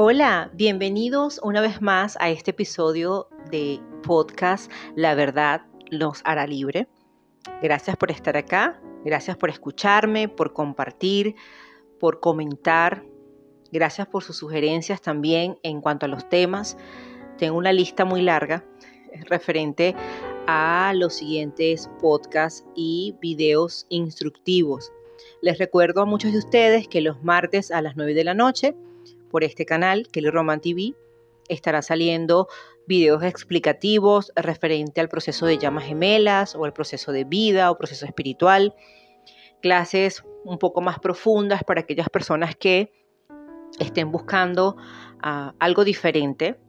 Hola, bienvenidos una vez más a este episodio de podcast La verdad los hará libre. Gracias por estar acá, gracias por escucharme, por compartir, por comentar. Gracias por sus sugerencias también en cuanto a los temas. Tengo una lista muy larga referente a los siguientes podcasts y videos instructivos. Les recuerdo a muchos de ustedes que los martes a las 9 de la noche por este canal, Kelly Roman TV, estará saliendo videos explicativos referente al proceso de llamas gemelas o el proceso de vida o proceso espiritual, clases un poco más profundas para aquellas personas que estén buscando algo diferente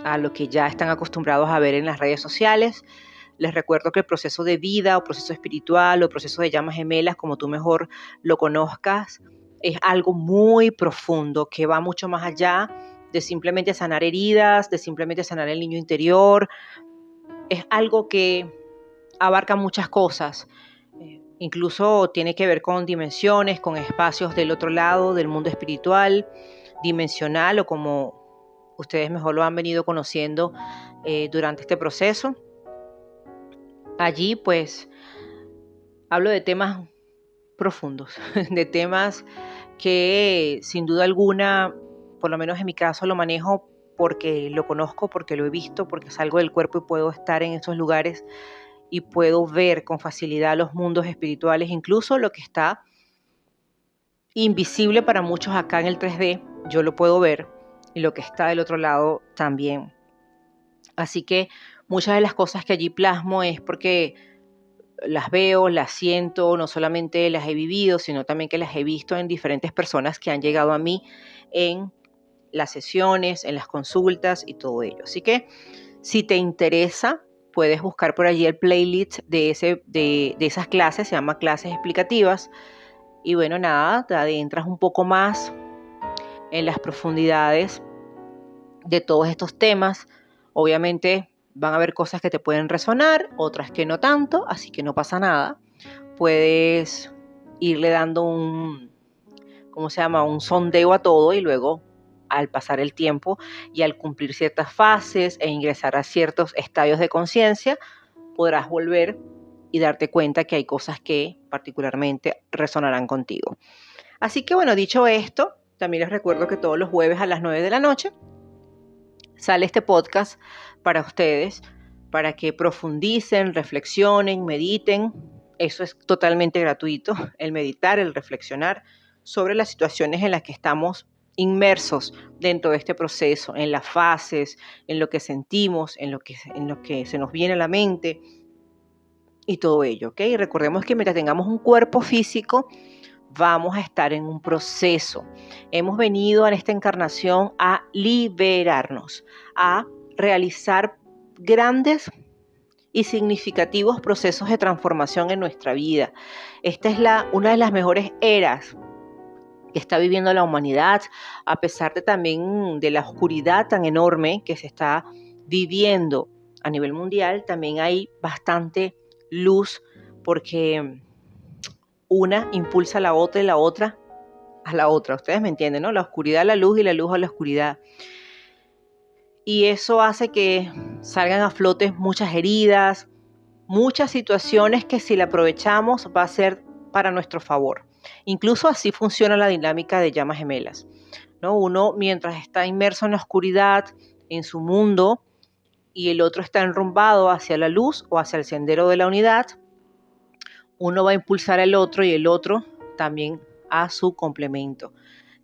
a lo que ya están acostumbrados a ver en las redes sociales. Les recuerdo que el proceso de vida o proceso espiritual o proceso de llamas gemelas, como tú mejor lo conozcas, es algo muy profundo que va mucho más allá de simplemente sanar heridas, de simplemente sanar el niño interior. Es algo que abarca muchas cosas. Incluso tiene que ver con dimensiones, con espacios del otro lado, del mundo espiritual, dimensional o como ustedes mejor lo han venido conociendo durante este proceso. Allí pues hablo de temas profundos, de temas que sin duda alguna, por lo menos en mi caso lo manejo porque lo conozco, porque lo he visto, porque salgo del cuerpo y puedo estar en esos lugares y puedo ver con facilidad los mundos espirituales, incluso lo que está invisible para muchos acá en el 3D, yo lo puedo ver y lo que está del otro lado también. Así que muchas de las cosas que allí plasmo es porque las veo, las siento, no solamente las he vivido, sino también que las he visto en diferentes personas que han llegado a mí en las sesiones, en las consultas y todo ello. Así que si te interesa, puedes buscar por allí el playlist de esas clases, se llama clases explicativas. Y bueno, nada, te adentras un poco más en las profundidades de todos estos temas. Obviamente van a haber cosas que te pueden resonar, otras que no tanto, así que no pasa nada. Puedes irle dando un sondeo a todo y luego al pasar el tiempo y al cumplir ciertas fases e ingresar a ciertos estadios de conciencia, podrás volver y darte cuenta que hay cosas que particularmente resonarán contigo. Así que bueno, dicho esto, también les recuerdo que todos los jueves a las 9 de la noche sale este podcast para ustedes, para que profundicen, reflexionen, mediten. Eso es totalmente gratuito, el meditar, el reflexionar sobre las situaciones en las que estamos inmersos dentro de este proceso, en las fases, en lo que sentimos, en lo que se nos viene a la mente y todo ello, ¿ok? Recordemos que mientras tengamos un cuerpo físico, vamos a estar en un proceso. Hemos venido en esta encarnación a liberarnos, a realizar grandes y significativos procesos de transformación en nuestra vida. Esta es una de las mejores eras que está viviendo la humanidad, a pesar de también de la oscuridad tan enorme que se está viviendo a nivel mundial. También hay bastante luz porque una impulsa a la otra y la otra a la otra. Ustedes me entienden, ¿no? La oscuridad a la luz y la luz a la oscuridad. Y eso hace que salgan a flote muchas heridas, muchas situaciones que si la aprovechamos va a ser para nuestro favor. Incluso así funciona la dinámica de llamas gemelas, ¿no? Uno mientras está inmerso en la oscuridad, en su mundo, y el otro está enrumbado hacia la luz o hacia el sendero de la unidad, uno va a impulsar al otro y el otro también a su complemento.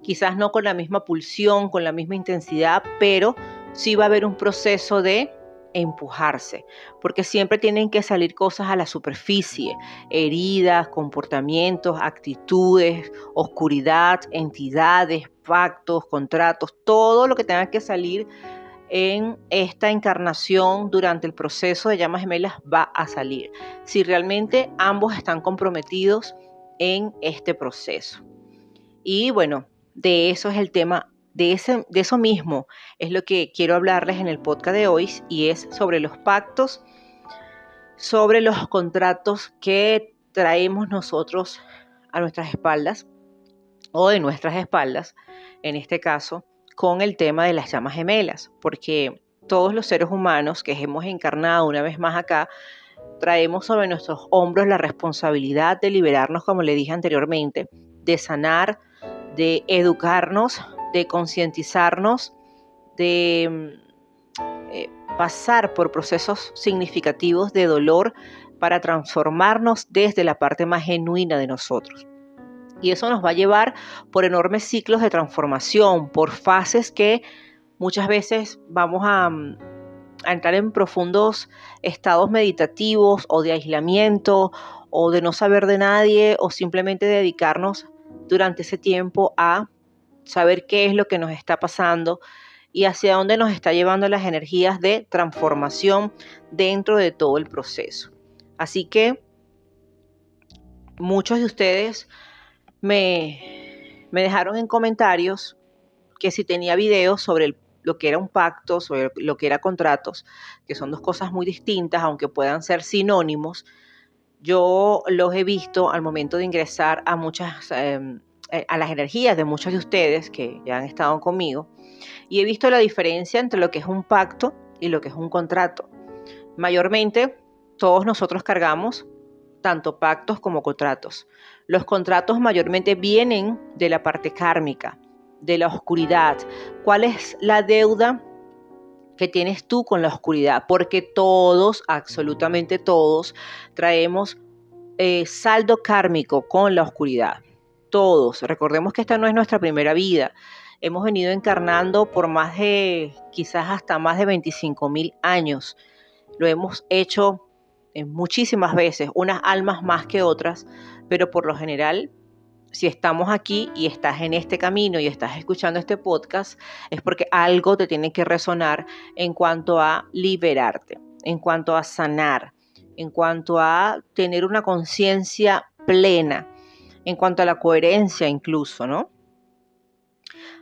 Quizás no con la misma pulsión, con la misma intensidad, pero sí va a haber un proceso de empujarse, porque siempre tienen que salir cosas a la superficie, heridas, comportamientos, actitudes, oscuridad, entidades, pactos, contratos, todo lo que tenga que salir en esta encarnación durante el proceso de llamas gemelas va a salir, si realmente ambos están comprometidos en este proceso. Y bueno, de eso es el tema, de eso mismo es lo que quiero hablarles en el podcast de hoy, y es sobre los pactos, sobre los contratos que traemos nosotros a nuestras espaldas, o de nuestras espaldas, en este caso, con el tema de las llamas gemelas, porque todos los seres humanos que hemos encarnado una vez más acá, traemos sobre nuestros hombros la responsabilidad de liberarnos, como le dije anteriormente, de sanar, de educarnos, de concientizarnos, de pasar por procesos significativos de dolor para transformarnos desde la parte más genuina de nosotros. Y eso nos va a llevar por enormes ciclos de transformación, por fases que muchas veces vamos a entrar en profundos estados meditativos o de aislamiento o de no saber de nadie o simplemente dedicarnos durante ese tiempo a saber qué es lo que nos está pasando y hacia dónde nos está llevando las energías de transformación dentro de todo el proceso. Así que muchos de ustedes me dejaron en comentarios que si tenía videos sobre lo que era un pacto, sobre lo que era contratos, que son dos cosas muy distintas, aunque puedan ser sinónimos. Yo los he visto al momento de ingresar a a las energías de muchos de ustedes que ya han estado conmigo, y he visto la diferencia entre lo que es un pacto y lo que es un contrato. Mayormente, todos nosotros cargamos tanto pactos como contratos. Los contratos mayormente vienen de la parte kármica, de la oscuridad. ¿Cuál es la deuda que tienes tú con la oscuridad? Porque todos, absolutamente todos, traemos saldo kármico con la oscuridad. Todos. Recordemos que esta no es nuestra primera vida. Hemos venido encarnando por quizás hasta más de 25,000 años. Lo hemos hecho muchísimas veces, unas almas más que otras, pero por lo general, si estamos aquí y estás en este camino y estás escuchando este podcast, es porque algo te tiene que resonar en cuanto a liberarte, en cuanto a sanar, en cuanto a tener una conciencia plena, en cuanto a la coherencia incluso, ¿no?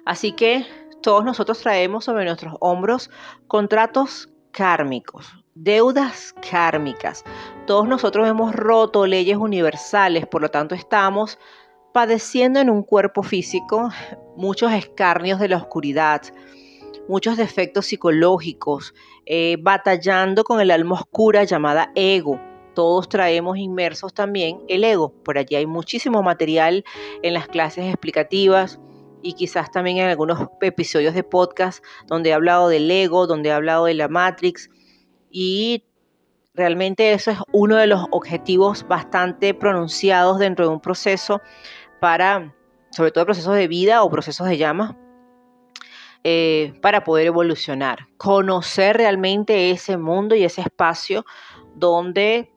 Así que todos nosotros traemos sobre nuestros hombros contratos kármicos, deudas kármicas. Todos nosotros hemos roto leyes universales, por lo tanto estamos padeciendo en un cuerpo físico muchos escarnios de la oscuridad, muchos defectos psicológicos, batallando con el alma oscura llamada ego. Todos traemos inmersos también el ego. Por allí hay muchísimo material en las clases explicativas y quizás también en algunos episodios de podcast donde he hablado del ego, donde he hablado de la Matrix, y realmente eso es uno de los objetivos bastante pronunciados dentro de un proceso sobre todo procesos de vida o procesos de llama, para poder evolucionar, conocer realmente ese mundo y ese espacio donde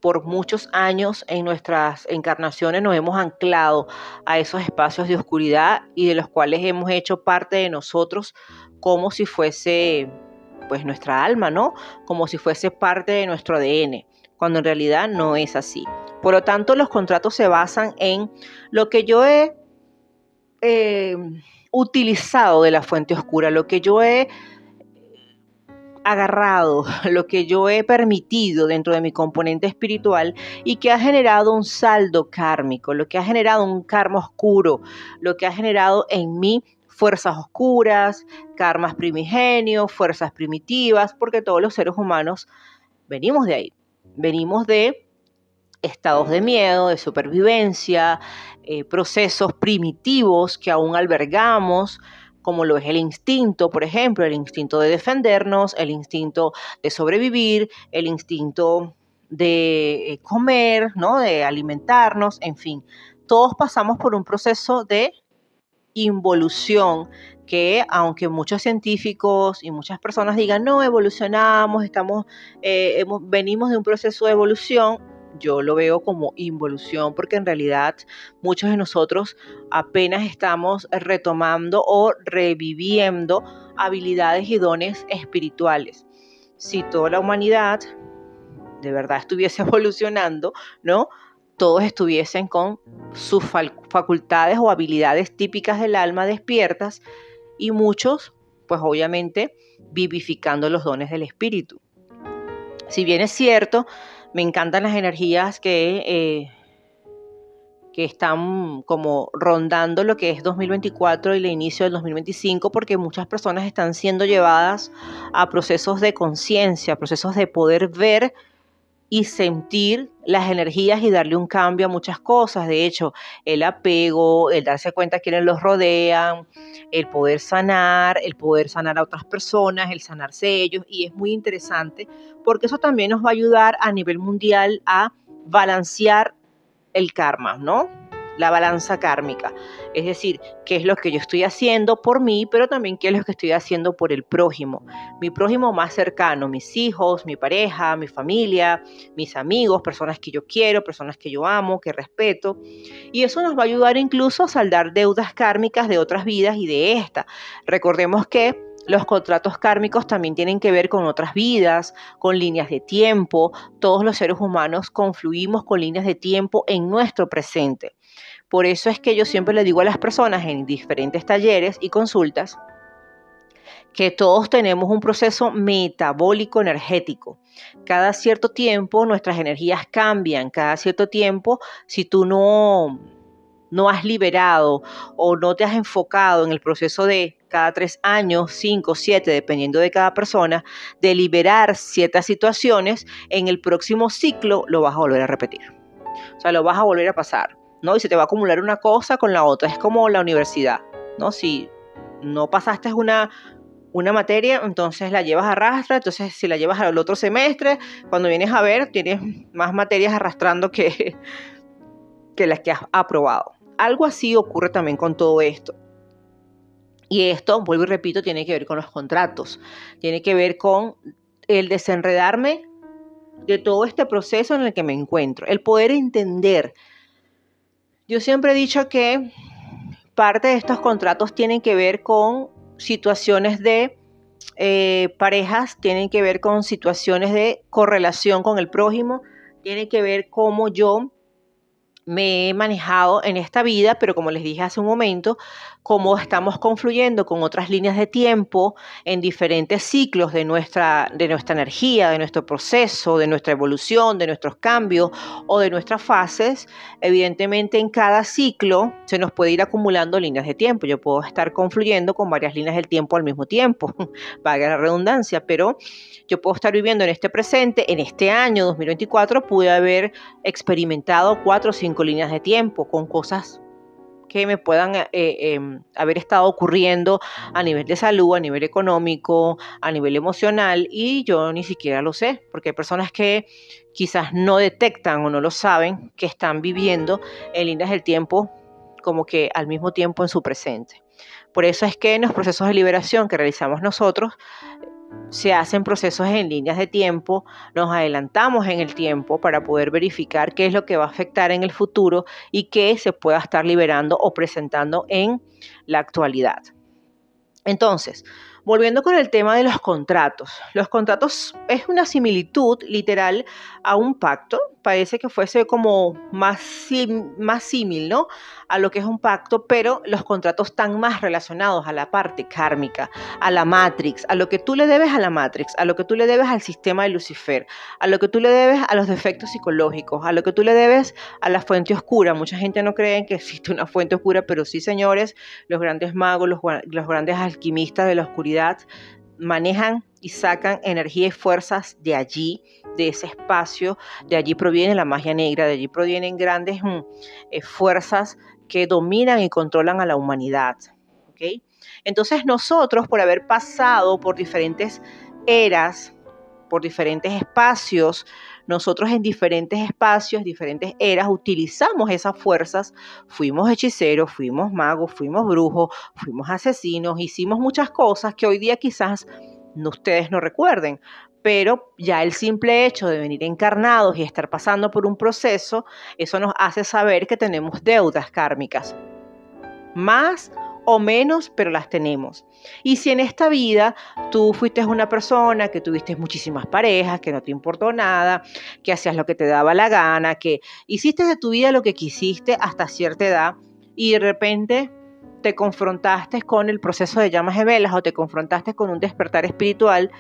por muchos años en nuestras encarnaciones nos hemos anclado a esos espacios de oscuridad y de los cuales hemos hecho parte de nosotros como si fuese pues nuestra alma, ¿no? Como si fuese parte de nuestro ADN, cuando en realidad no es así. Por lo tanto, los contratos se basan en lo que yo he utilizado de la fuente oscura, lo que yo he agarrado, lo que yo he permitido dentro de mi componente espiritual y que ha generado un saldo kármico, lo que ha generado un karma oscuro, lo que ha generado en mí fuerzas oscuras, karmas primigenios, fuerzas primitivas, porque todos los seres humanos venimos de ahí, venimos de estados de miedo, de supervivencia, procesos primitivos que aún albergamos, como lo es el instinto, por ejemplo, el instinto de defendernos, el instinto de sobrevivir, el instinto de comer, ¿no? De alimentarnos, en fin. Todos pasamos por un proceso de involución que, aunque muchos científicos y muchas personas digan, no, evolucionamos, venimos de un proceso de evolución, yo lo veo como involución, porque en realidad muchos de nosotros apenas estamos retomando o reviviendo habilidades y dones espirituales. Si toda la humanidad de verdad estuviese evolucionando, ¿no? Todos estuviesen con sus facultades o habilidades típicas del alma despiertas, y muchos, pues obviamente, vivificando los dones del espíritu. Si bien es cierto, me encantan las energías que que están como rondando lo que es 2024 y el inicio del 2025, porque muchas personas están siendo llevadas a procesos de conciencia, procesos de poder ver y sentir las energías y darle un cambio a muchas cosas. De hecho, el apego, el darse cuenta quiénes los rodean, el poder sanar a otras personas, el sanarse ellos, y es muy interesante porque eso también nos va a ayudar a nivel mundial a balancear el karma, ¿no? La balanza kármica. Es decir, qué es lo que yo estoy haciendo por mí, pero también qué es lo que estoy haciendo por el prójimo. Mi prójimo más cercano, mis hijos, mi pareja, mi familia, mis amigos, personas que yo quiero, personas que yo amo, que respeto. Y eso nos va a ayudar incluso a saldar deudas kármicas de otras vidas y de esta. Recordemos que los contratos kármicos también tienen que ver con otras vidas, con líneas de tiempo. Todos los seres humanos confluimos con líneas de tiempo en nuestro presente. Por eso es que yo siempre le digo a las personas en diferentes talleres y consultas que todos tenemos un proceso metabólico energético. Cada cierto tiempo nuestras energías cambian, cada cierto tiempo si tú no has liberado o no te has enfocado en el proceso de cada 3 años, 5, 7, dependiendo de cada persona, de liberar ciertas situaciones, en el próximo ciclo lo vas a volver a repetir. O sea, lo vas a volver a pasar, ¿no? Y se te va a acumular una cosa con la otra. Es como la universidad, ¿no? Si no pasaste una materia, entonces la llevas arrastra, entonces si la llevas al otro semestre, cuando vienes a ver, tienes más materias arrastrando que las que has aprobado. Algo así ocurre también con todo esto. Y esto, vuelvo y repito, tiene que ver con los contratos, tiene que ver con el desenredarme de todo este proceso en el que me encuentro, el poder entender. Yo siempre he dicho que parte de estos contratos tienen que ver con situaciones de parejas, tienen que ver con situaciones de correlación con el prójimo, tiene que ver cómo yo me he manejado en esta vida, pero como les dije hace un momento, cómo estamos confluyendo con otras líneas de tiempo en diferentes ciclos de nuestra energía, de nuestro proceso, de nuestra evolución, de nuestros cambios o de nuestras fases. Evidentemente en cada ciclo se nos puede ir acumulando líneas de tiempo. Yo puedo estar confluyendo con varias líneas del tiempo al mismo tiempo, valga la redundancia, pero yo puedo estar viviendo en este presente, en este año 2024, pude haber experimentado 4 o 5 líneas de tiempo con cosas que me puedan haber estado ocurriendo a nivel de salud, a nivel económico, a nivel emocional, y yo ni siquiera lo sé, porque hay personas que quizás no detectan o no lo saben que están viviendo en líneas del tiempo como que al mismo tiempo en su presente. Por eso es que en los procesos de liberación que realizamos nosotros, se hacen procesos en líneas de tiempo, nos adelantamos en el tiempo para poder verificar qué es lo que va a afectar en el futuro y qué se pueda estar liberando o presentando en la actualidad. Entonces, volviendo con el tema de los contratos. Los contratos es una similitud literal a un pacto. Parece que fuese como más símil, ¿no? A lo que es un pacto, pero los contratos están más relacionados a la parte kármica, a la Matrix, a lo que tú le debes a la Matrix, a lo que tú le debes al sistema de Lucifer, a lo que tú le debes a los defectos psicológicos, a lo que tú le debes a la fuente oscura. Mucha gente no cree que existe una fuente oscura, pero sí, señores, los grandes magos, los grandes alquimistas de la oscuridad manejan y sacan energía y fuerzas de allí, de ese espacio. De allí proviene la magia negra, de allí provienen grandes fuerzas que dominan y controlan a la humanidad. ¿Okay? Entonces nosotros, por haber pasado por diferentes eras, por diferentes espacios, nosotros en diferentes espacios, diferentes eras, utilizamos esas fuerzas, fuimos hechiceros, fuimos magos, fuimos brujos, fuimos asesinos, hicimos muchas cosas que hoy día quizás ustedes no recuerden, pero ya el simple hecho de venir encarnados y estar pasando por un proceso, eso nos hace saber que tenemos deudas kármicas, más o menos, pero las tenemos. Y si en esta vida tú fuiste una persona que tuviste muchísimas parejas, que no te importó nada, que hacías lo que te daba la gana, que hiciste de tu vida lo que quisiste hasta cierta edad y de repente te confrontaste con el proceso de llamas gemelas o te confrontaste con un despertar espiritual,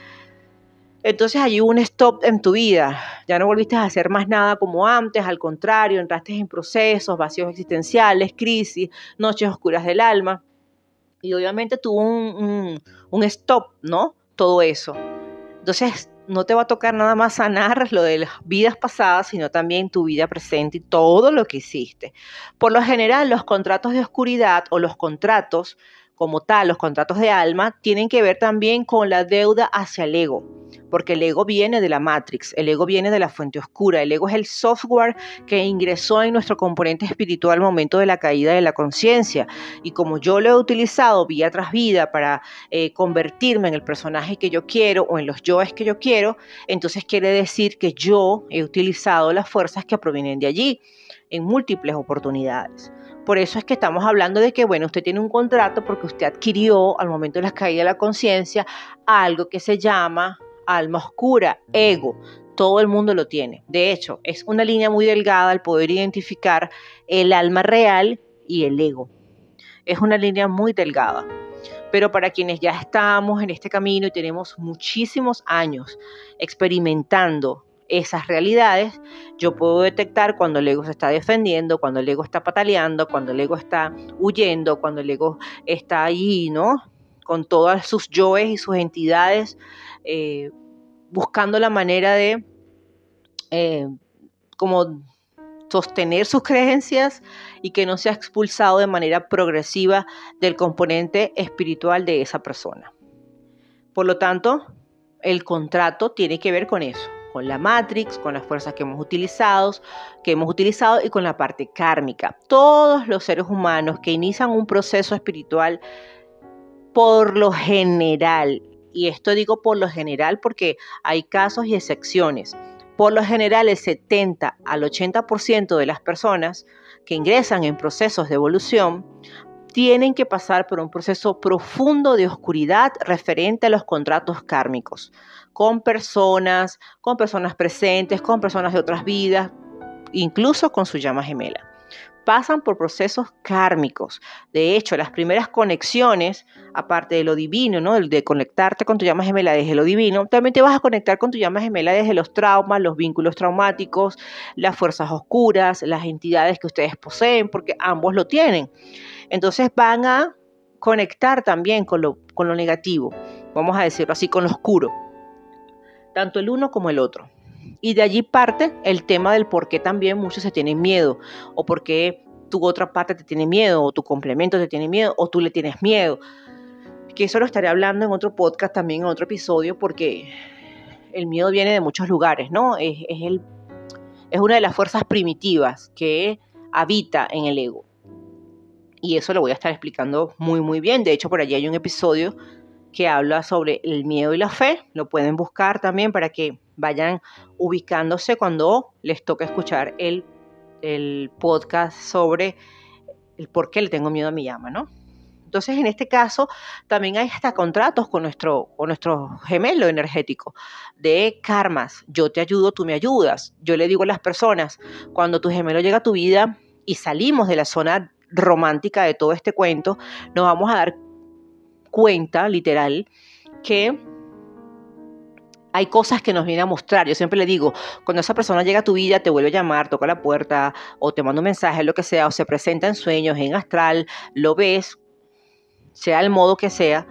Entonces allí hubo un stop en tu vida, ya no volviste a hacer más nada como antes, al contrario, entraste en procesos, vacíos existenciales, crisis, noches oscuras del alma, y obviamente tuvo un stop, ¿no? Todo eso. Entonces no te va a tocar nada más sanar lo de las vidas pasadas, sino también tu vida presente y todo lo que hiciste. Por lo general, los contratos de oscuridad o los contratos como tal, los contratos de alma, tienen que ver también con la deuda hacia el ego, porque el ego viene de la Matrix, el ego viene de la fuente oscura, el ego es el software que ingresó en nuestro componente espiritual al momento de la caída de la conciencia, y como yo lo he utilizado vida tras vida para convertirme en el personaje que yo quiero o en los yoes que yo quiero, entonces quiere decir que yo he utilizado las fuerzas que provienen de allí en múltiples oportunidades. Por eso es que estamos hablando de que, bueno, usted tiene un contrato porque usted adquirió al momento de la caída de la conciencia algo que se llama alma oscura, ego. Todo el mundo lo tiene. De hecho, es una línea muy delgada el poder identificar el alma real y el ego. Es una línea muy delgada. Pero para quienes ya estamos en este camino y tenemos muchísimos años experimentando esas realidades, yo puedo detectar cuando el ego se está defendiendo, cuando el ego está pataleando, cuando el ego está huyendo, cuando el ego está ahí, ¿no? Con todas sus yoes y sus entidades, buscando la manera de como sostener sus creencias y que no sea expulsado de manera progresiva del componente espiritual de esa persona. Por lo tanto, el contrato tiene que ver con eso, con la Matrix, con las fuerzas que hemos utilizado y con la parte kármica. Todos los seres humanos que inician un proceso espiritual, por lo general, y esto digo por lo general porque hay casos y excepciones, por lo general el 70 al 80% de las personas que ingresan en procesos de evolución tienen que pasar por un proceso profundo de oscuridad referente a los contratos kármicos, con personas presentes, con personas de otras vidas, incluso con su llama gemela. Pasan por procesos kármicos. De hecho, las primeras conexiones, aparte de lo divino, ¿no? El de conectarte con tu llama gemela desde lo divino, también te vas a conectar con tu llama gemela desde los traumas, los vínculos traumáticos, las fuerzas oscuras, las entidades que ustedes poseen, porque ambos lo tienen. Entonces van a conectar también con lo negativo, vamos a decirlo así, con lo oscuro, tanto el uno como el otro. Y de allí parte el tema del por qué también muchos se tienen miedo, o por qué tu otra parte te tiene miedo, o tu complemento te tiene miedo, o tú le tienes miedo. Que eso lo estaré hablando en otro podcast, también en otro episodio, porque el miedo viene de muchos lugares, ¿no? Es una de las fuerzas primitivas que habita en el ego. Y eso lo voy a estar explicando muy, muy bien. De hecho, por allí hay un episodio que habla sobre el miedo y la fe. Lo pueden buscar también para que vayan ubicándose cuando les toque escuchar el podcast sobre el por qué le tengo miedo a mi llama, ¿no? Entonces, en este caso, también hay hasta contratos con nuestro gemelo energético de karmas. Yo te ayudo, tú me ayudas. Yo le digo a las personas, cuando tu gemelo llega a tu vida y salimos de la zona romántica de todo este cuento, nos vamos a dar cuenta, literal, que hay cosas que nos viene a mostrar. Yo siempre le digo, cuando esa persona llega a tu vida, te vuelve a llamar, toca la puerta, o te manda un mensaje, lo que sea, o se presenta en sueños, en astral, lo ves, sea el modo que sea,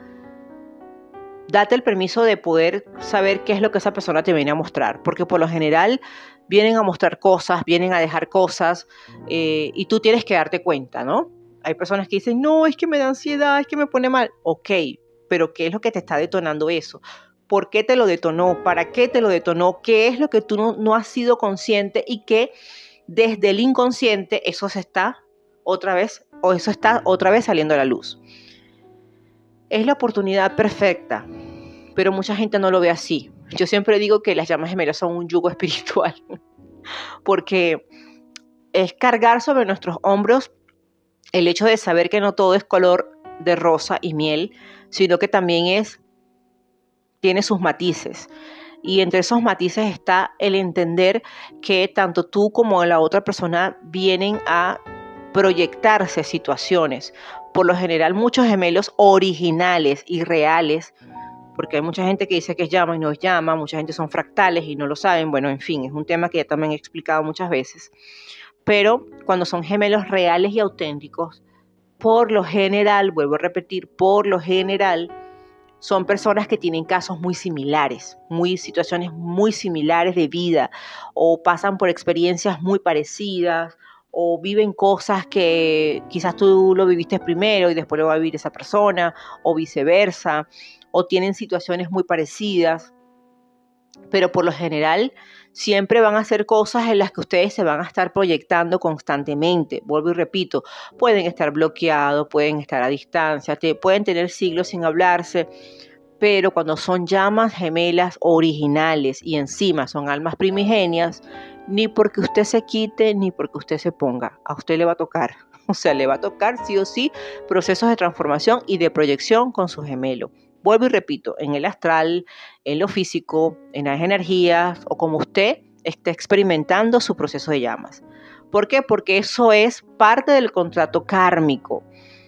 date el permiso de poder saber qué es lo que esa persona te viene a mostrar, porque por lo general vienen a mostrar cosas, vienen a dejar cosas, y tú tienes que darte cuenta, ¿no? Hay personas que dicen, no, es que me da ansiedad, es que me pone mal. Ok, pero ¿qué es lo que te está detonando eso? ¿Por qué te lo detonó? ¿Para qué te lo detonó? ¿Qué es lo que tú no has sido consciente y que desde el inconsciente eso está otra vez saliendo a la luz? Es la oportunidad perfecta, pero mucha gente no lo ve así. Yo siempre digo que las llamas gemelas son un yugo espiritual, porque es cargar sobre nuestros hombros el hecho de saber que no todo es color de rosa y miel, sino que también tiene sus matices. Y entre esos matices está el entender que tanto tú como la otra persona vienen a proyectarse situaciones. Por lo general, muchos gemelos originales y reales porque hay mucha gente que dice que es llama y no es llama, mucha gente son fractales y no lo saben, bueno, en fin, es un tema que ya también he explicado muchas veces, pero cuando son gemelos reales y auténticos, por lo general, vuelvo a repetir, por lo general, son personas que tienen casos muy similares, situaciones muy similares de vida, o pasan por experiencias muy parecidas, o viven cosas que quizás tú lo viviste primero y después lo va a vivir esa persona, o viceversa, o tienen situaciones muy parecidas, pero por lo general siempre van a ser cosas en las que ustedes se van a estar proyectando constantemente. Vuelvo y repito, pueden estar bloqueados, pueden estar a distancia, pueden tener siglos sin hablarse, pero cuando son llamas gemelas originales y encima son almas primigenias, ni porque usted se quite ni porque usted se ponga, a usted le va a tocar. O sea, le va a tocar sí o sí procesos de transformación y de proyección con su gemelo. Vuelvo y repito, en el astral, en lo físico, en las energías o como usted esté experimentando su proceso de llamas. ¿Por qué? Porque eso es parte del contrato kármico.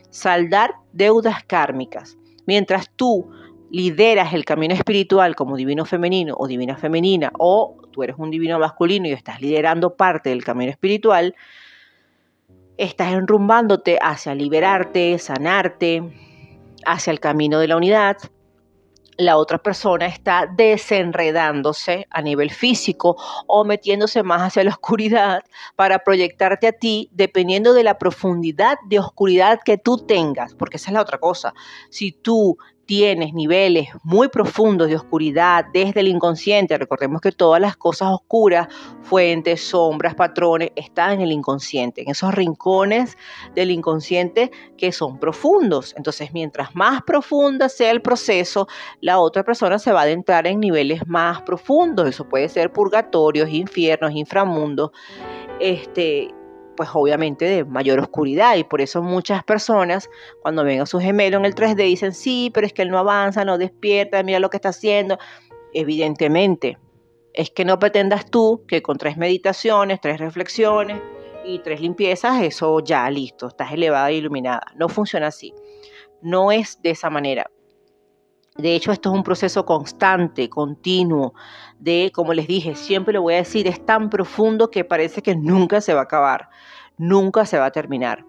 Saldar deudas kármicas. Mientras tú lideras el camino espiritual como divino femenino o divina femenina, o tú eres un divino masculino y estás liderando parte del camino espiritual, estás enrumbándote hacia liberarte, sanarte, hacia el camino de la unidad. La otra persona está desenredándose a nivel físico o metiéndose más hacia la oscuridad para proyectarte a ti dependiendo de la profundidad de oscuridad que tú tengas, porque esa es la otra cosa. Si tú tienes niveles muy profundos de oscuridad desde el inconsciente, recordemos que todas las cosas oscuras, fuentes, sombras, patrones, están en el inconsciente, en esos rincones del inconsciente que son profundos. Entonces, mientras más profunda sea el proceso, la otra persona se va a adentrar en niveles más profundos. Eso puede ser purgatorios, infiernos, inframundos, pues obviamente de mayor oscuridad, y por eso muchas personas cuando ven a su gemelo en el 3D dicen, sí, pero es que él no avanza, no despierta, mira lo que está haciendo. Evidentemente, es que no pretendas tú que con 3 meditaciones, 3 reflexiones y 3 limpiezas, eso ya listo, estás elevada e iluminada. No funciona así, no es de esa manera. De hecho, esto es un proceso constante, continuo, como les dije, siempre lo voy a decir, es tan profundo que parece que nunca se va a acabar, nunca se va a terminar.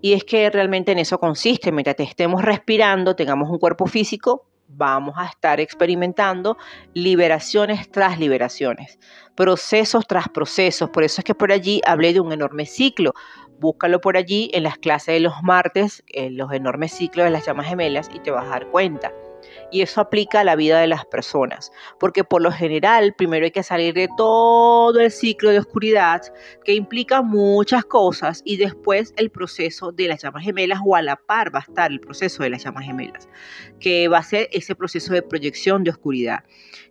Y es que realmente en eso consiste, mientras te estemos respirando, tengamos un cuerpo físico, vamos a estar experimentando liberaciones tras liberaciones, procesos tras procesos. Por eso es que por allí hablé de un enorme ciclo. Búscalo por allí en las clases de los martes, en los enormes ciclos de las llamas gemelas, y te vas a dar cuenta. Y eso aplica a la vida de las personas, porque por lo general primero hay que salir de todo el ciclo de oscuridad que implica muchas cosas, y después el proceso de las llamas gemelas, o a la par va a estar el proceso de las llamas gemelas, que va a ser ese proceso de proyección de oscuridad.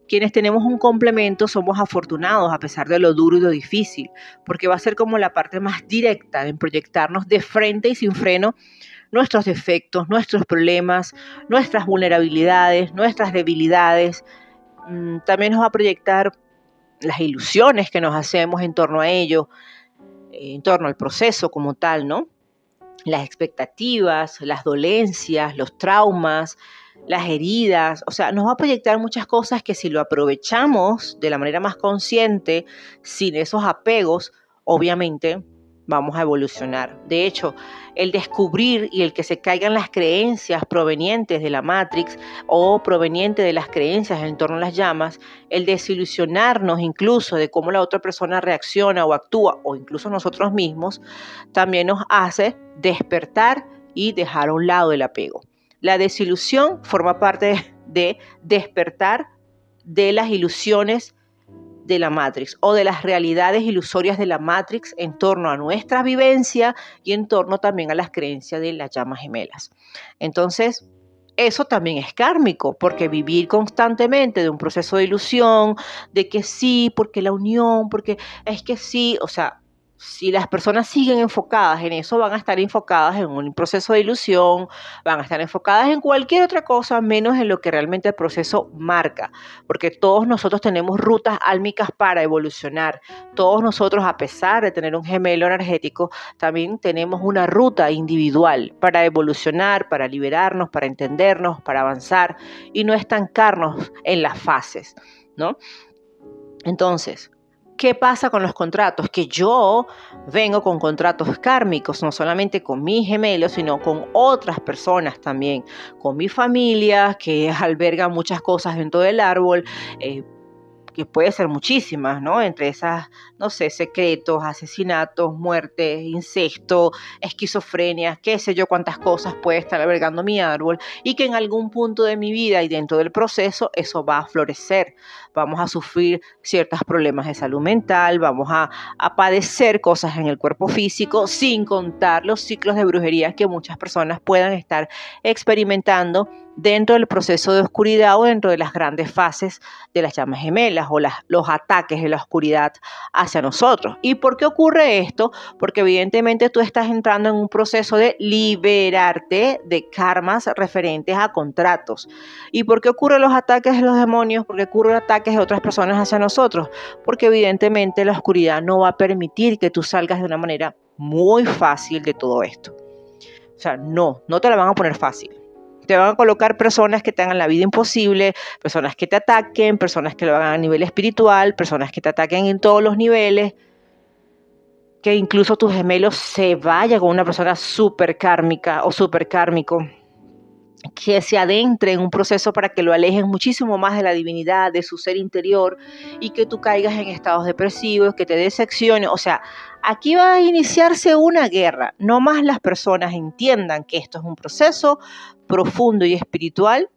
Quienes tenemos un complemento somos afortunados a pesar de lo duro y lo difícil, porque va a ser como la parte más directa en proyectarnos de frente y sin freno nuestros defectos, nuestros problemas, nuestras vulnerabilidades, nuestras debilidades. También nos va a proyectar las ilusiones que nos hacemos en torno a ello, en torno al proceso como tal, ¿no? Las expectativas, las dolencias, los traumas, las heridas. O sea, nos va a proyectar muchas cosas que si lo aprovechamos de la manera más consciente, sin esos apegos, obviamente vamos a evolucionar. De hecho, el descubrir y el que se caigan las creencias provenientes de la Matrix o provenientes de las creencias en torno a las llamas, el desilusionarnos incluso de cómo la otra persona reacciona o actúa, o incluso nosotros mismos, también nos hace despertar y dejar a un lado el apego. La desilusión forma parte de despertar de las ilusiones de la Matrix o de las realidades ilusorias de la Matrix en torno a nuestra vivencia y en torno también a las creencias de las llamas gemelas. Entonces, eso también es kármico, porque vivir constantemente de un proceso de ilusión, de que sí, porque la unión, porque es que sí, o sea, si las personas siguen enfocadas en eso, van a estar enfocadas en un proceso de ilusión, van a estar enfocadas en cualquier otra cosa, menos en lo que realmente el proceso marca, porque todos nosotros tenemos rutas álmicas para evolucionar. Todos nosotros, a pesar de tener un gemelo energético, también tenemos una ruta individual para evolucionar, para liberarnos, para entendernos, para avanzar y no estancarnos en las fases, ¿no? Entonces, ¿qué pasa con los contratos? Que yo vengo con contratos kármicos, no solamente con mis gemelos, sino con otras personas también, con mi familia, que alberga muchas cosas dentro del árbol, que puede ser muchísimas, ¿no? Entre esas, no sé, secretos, asesinatos, muertes, incesto, esquizofrenia, qué sé yo cuántas cosas puede estar albergando mi árbol y que en algún punto de mi vida y dentro del proceso eso va a florecer. Vamos a sufrir ciertos problemas de salud mental, vamos a padecer cosas en el cuerpo físico, sin contar los ciclos de brujería que muchas personas puedan estar experimentando dentro del proceso de oscuridad o dentro de las grandes fases de las llamas gemelas o los ataques de la oscuridad hacia nosotros. ¿Y por qué ocurre esto? Porque evidentemente tú estás entrando en un proceso de liberarte de karmas referentes a contratos. ¿Y por qué ocurren los ataques de los demonios? ¿Por qué ocurren ataques de otras personas hacia nosotros? Porque evidentemente la oscuridad no va a permitir que tú salgas de una manera muy fácil de todo esto. O sea, no te la van a poner fácil. Te van a colocar personas que te hagan la vida imposible, personas que te ataquen, personas que lo hagan a nivel espiritual, personas que te ataquen en todos los niveles, que incluso tus gemelos se vaya con una persona súper kármica o súper kármico, que se adentre en un proceso para que lo alejen muchísimo más de la divinidad, de su ser interior, y que tú caigas en estados depresivos, que te decepcione. O sea, aquí va a iniciarse una guerra. No más las personas entiendan que esto es un proceso profundo y espiritual,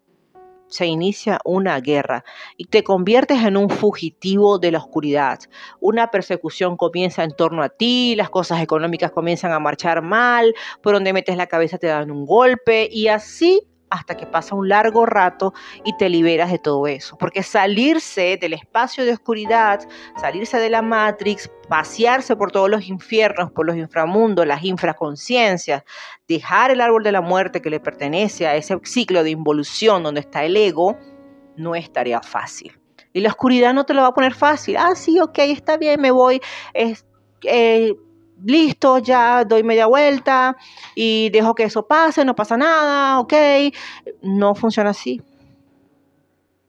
se inicia una guerra y te conviertes en un fugitivo de la oscuridad. Una persecución comienza en torno a ti, las cosas económicas comienzan a marchar mal, por donde metes la cabeza te dan un golpe y así hasta que pasa un largo rato y te liberas de todo eso. Porque salirse del espacio de oscuridad, salirse de la Matrix, pasearse por todos los infiernos, por los inframundos, las infraconciencias, dejar el árbol de la muerte que le pertenece a ese ciclo de involución donde está el ego, no es tarea fácil. Y la oscuridad no te lo va a poner fácil. Ah, sí, ok, está bien, me voy. Listo, ya doy media vuelta y dejo que eso pase, no pasa nada, ok. No funciona así.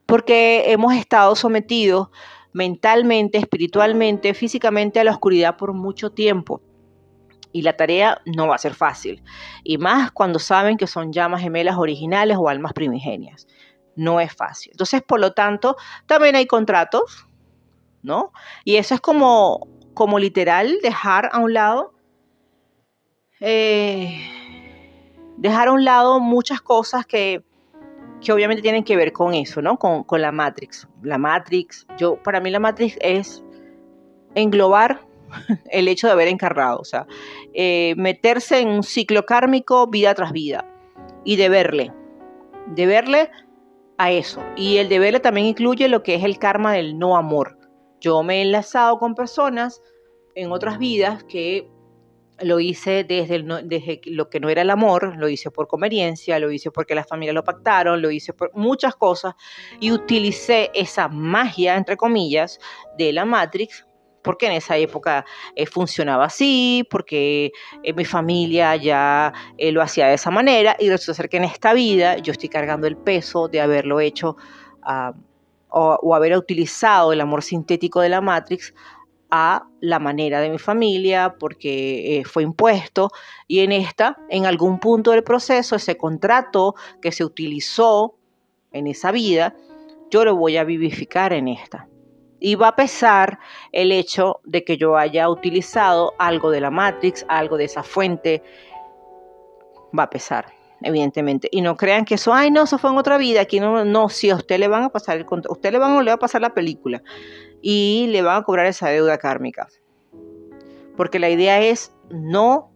Porque hemos estado sometidos mentalmente, espiritualmente, físicamente a la oscuridad por mucho tiempo. Y la tarea no va a ser fácil. Y más cuando saben que son llamas gemelas originales o almas primigenias. No es fácil. Entonces, por lo tanto, también hay contratos, ¿no? Y eso es como literal dejar a un lado muchas cosas que obviamente tienen que ver con eso, ¿no? Con la Matrix. La Matrix, para mí la Matrix es englobar el hecho de haber encarnado, o sea, meterse en un ciclo kármico vida tras vida y deberle a eso. Y el deberle también incluye lo que es el karma del no amor. Yo me he enlazado con personas en otras vidas que lo hice desde lo que no era el amor, lo hice por conveniencia, lo hice porque las familias lo pactaron, lo hice por muchas cosas y utilicé esa magia, entre comillas, de la Matrix porque en esa época funcionaba así, porque mi familia ya lo hacía de esa manera y resulta ser que en esta vida yo estoy cargando el peso de haberlo hecho o haber utilizado el amor sintético de la Matrix a la manera de mi familia, porque fue impuesto, y en algún punto del proceso, ese contrato que se utilizó en esa vida, yo lo voy a vivificar en esta. Y va a pesar el hecho de que yo haya utilizado algo de la Matrix, algo de esa fuente, va a pesar, evidentemente. Y no crean que eso, eso fue en otra vida, aquí no, si a usted le van a pasar le va a pasar la película y le van a cobrar esa deuda kármica. Porque la idea es no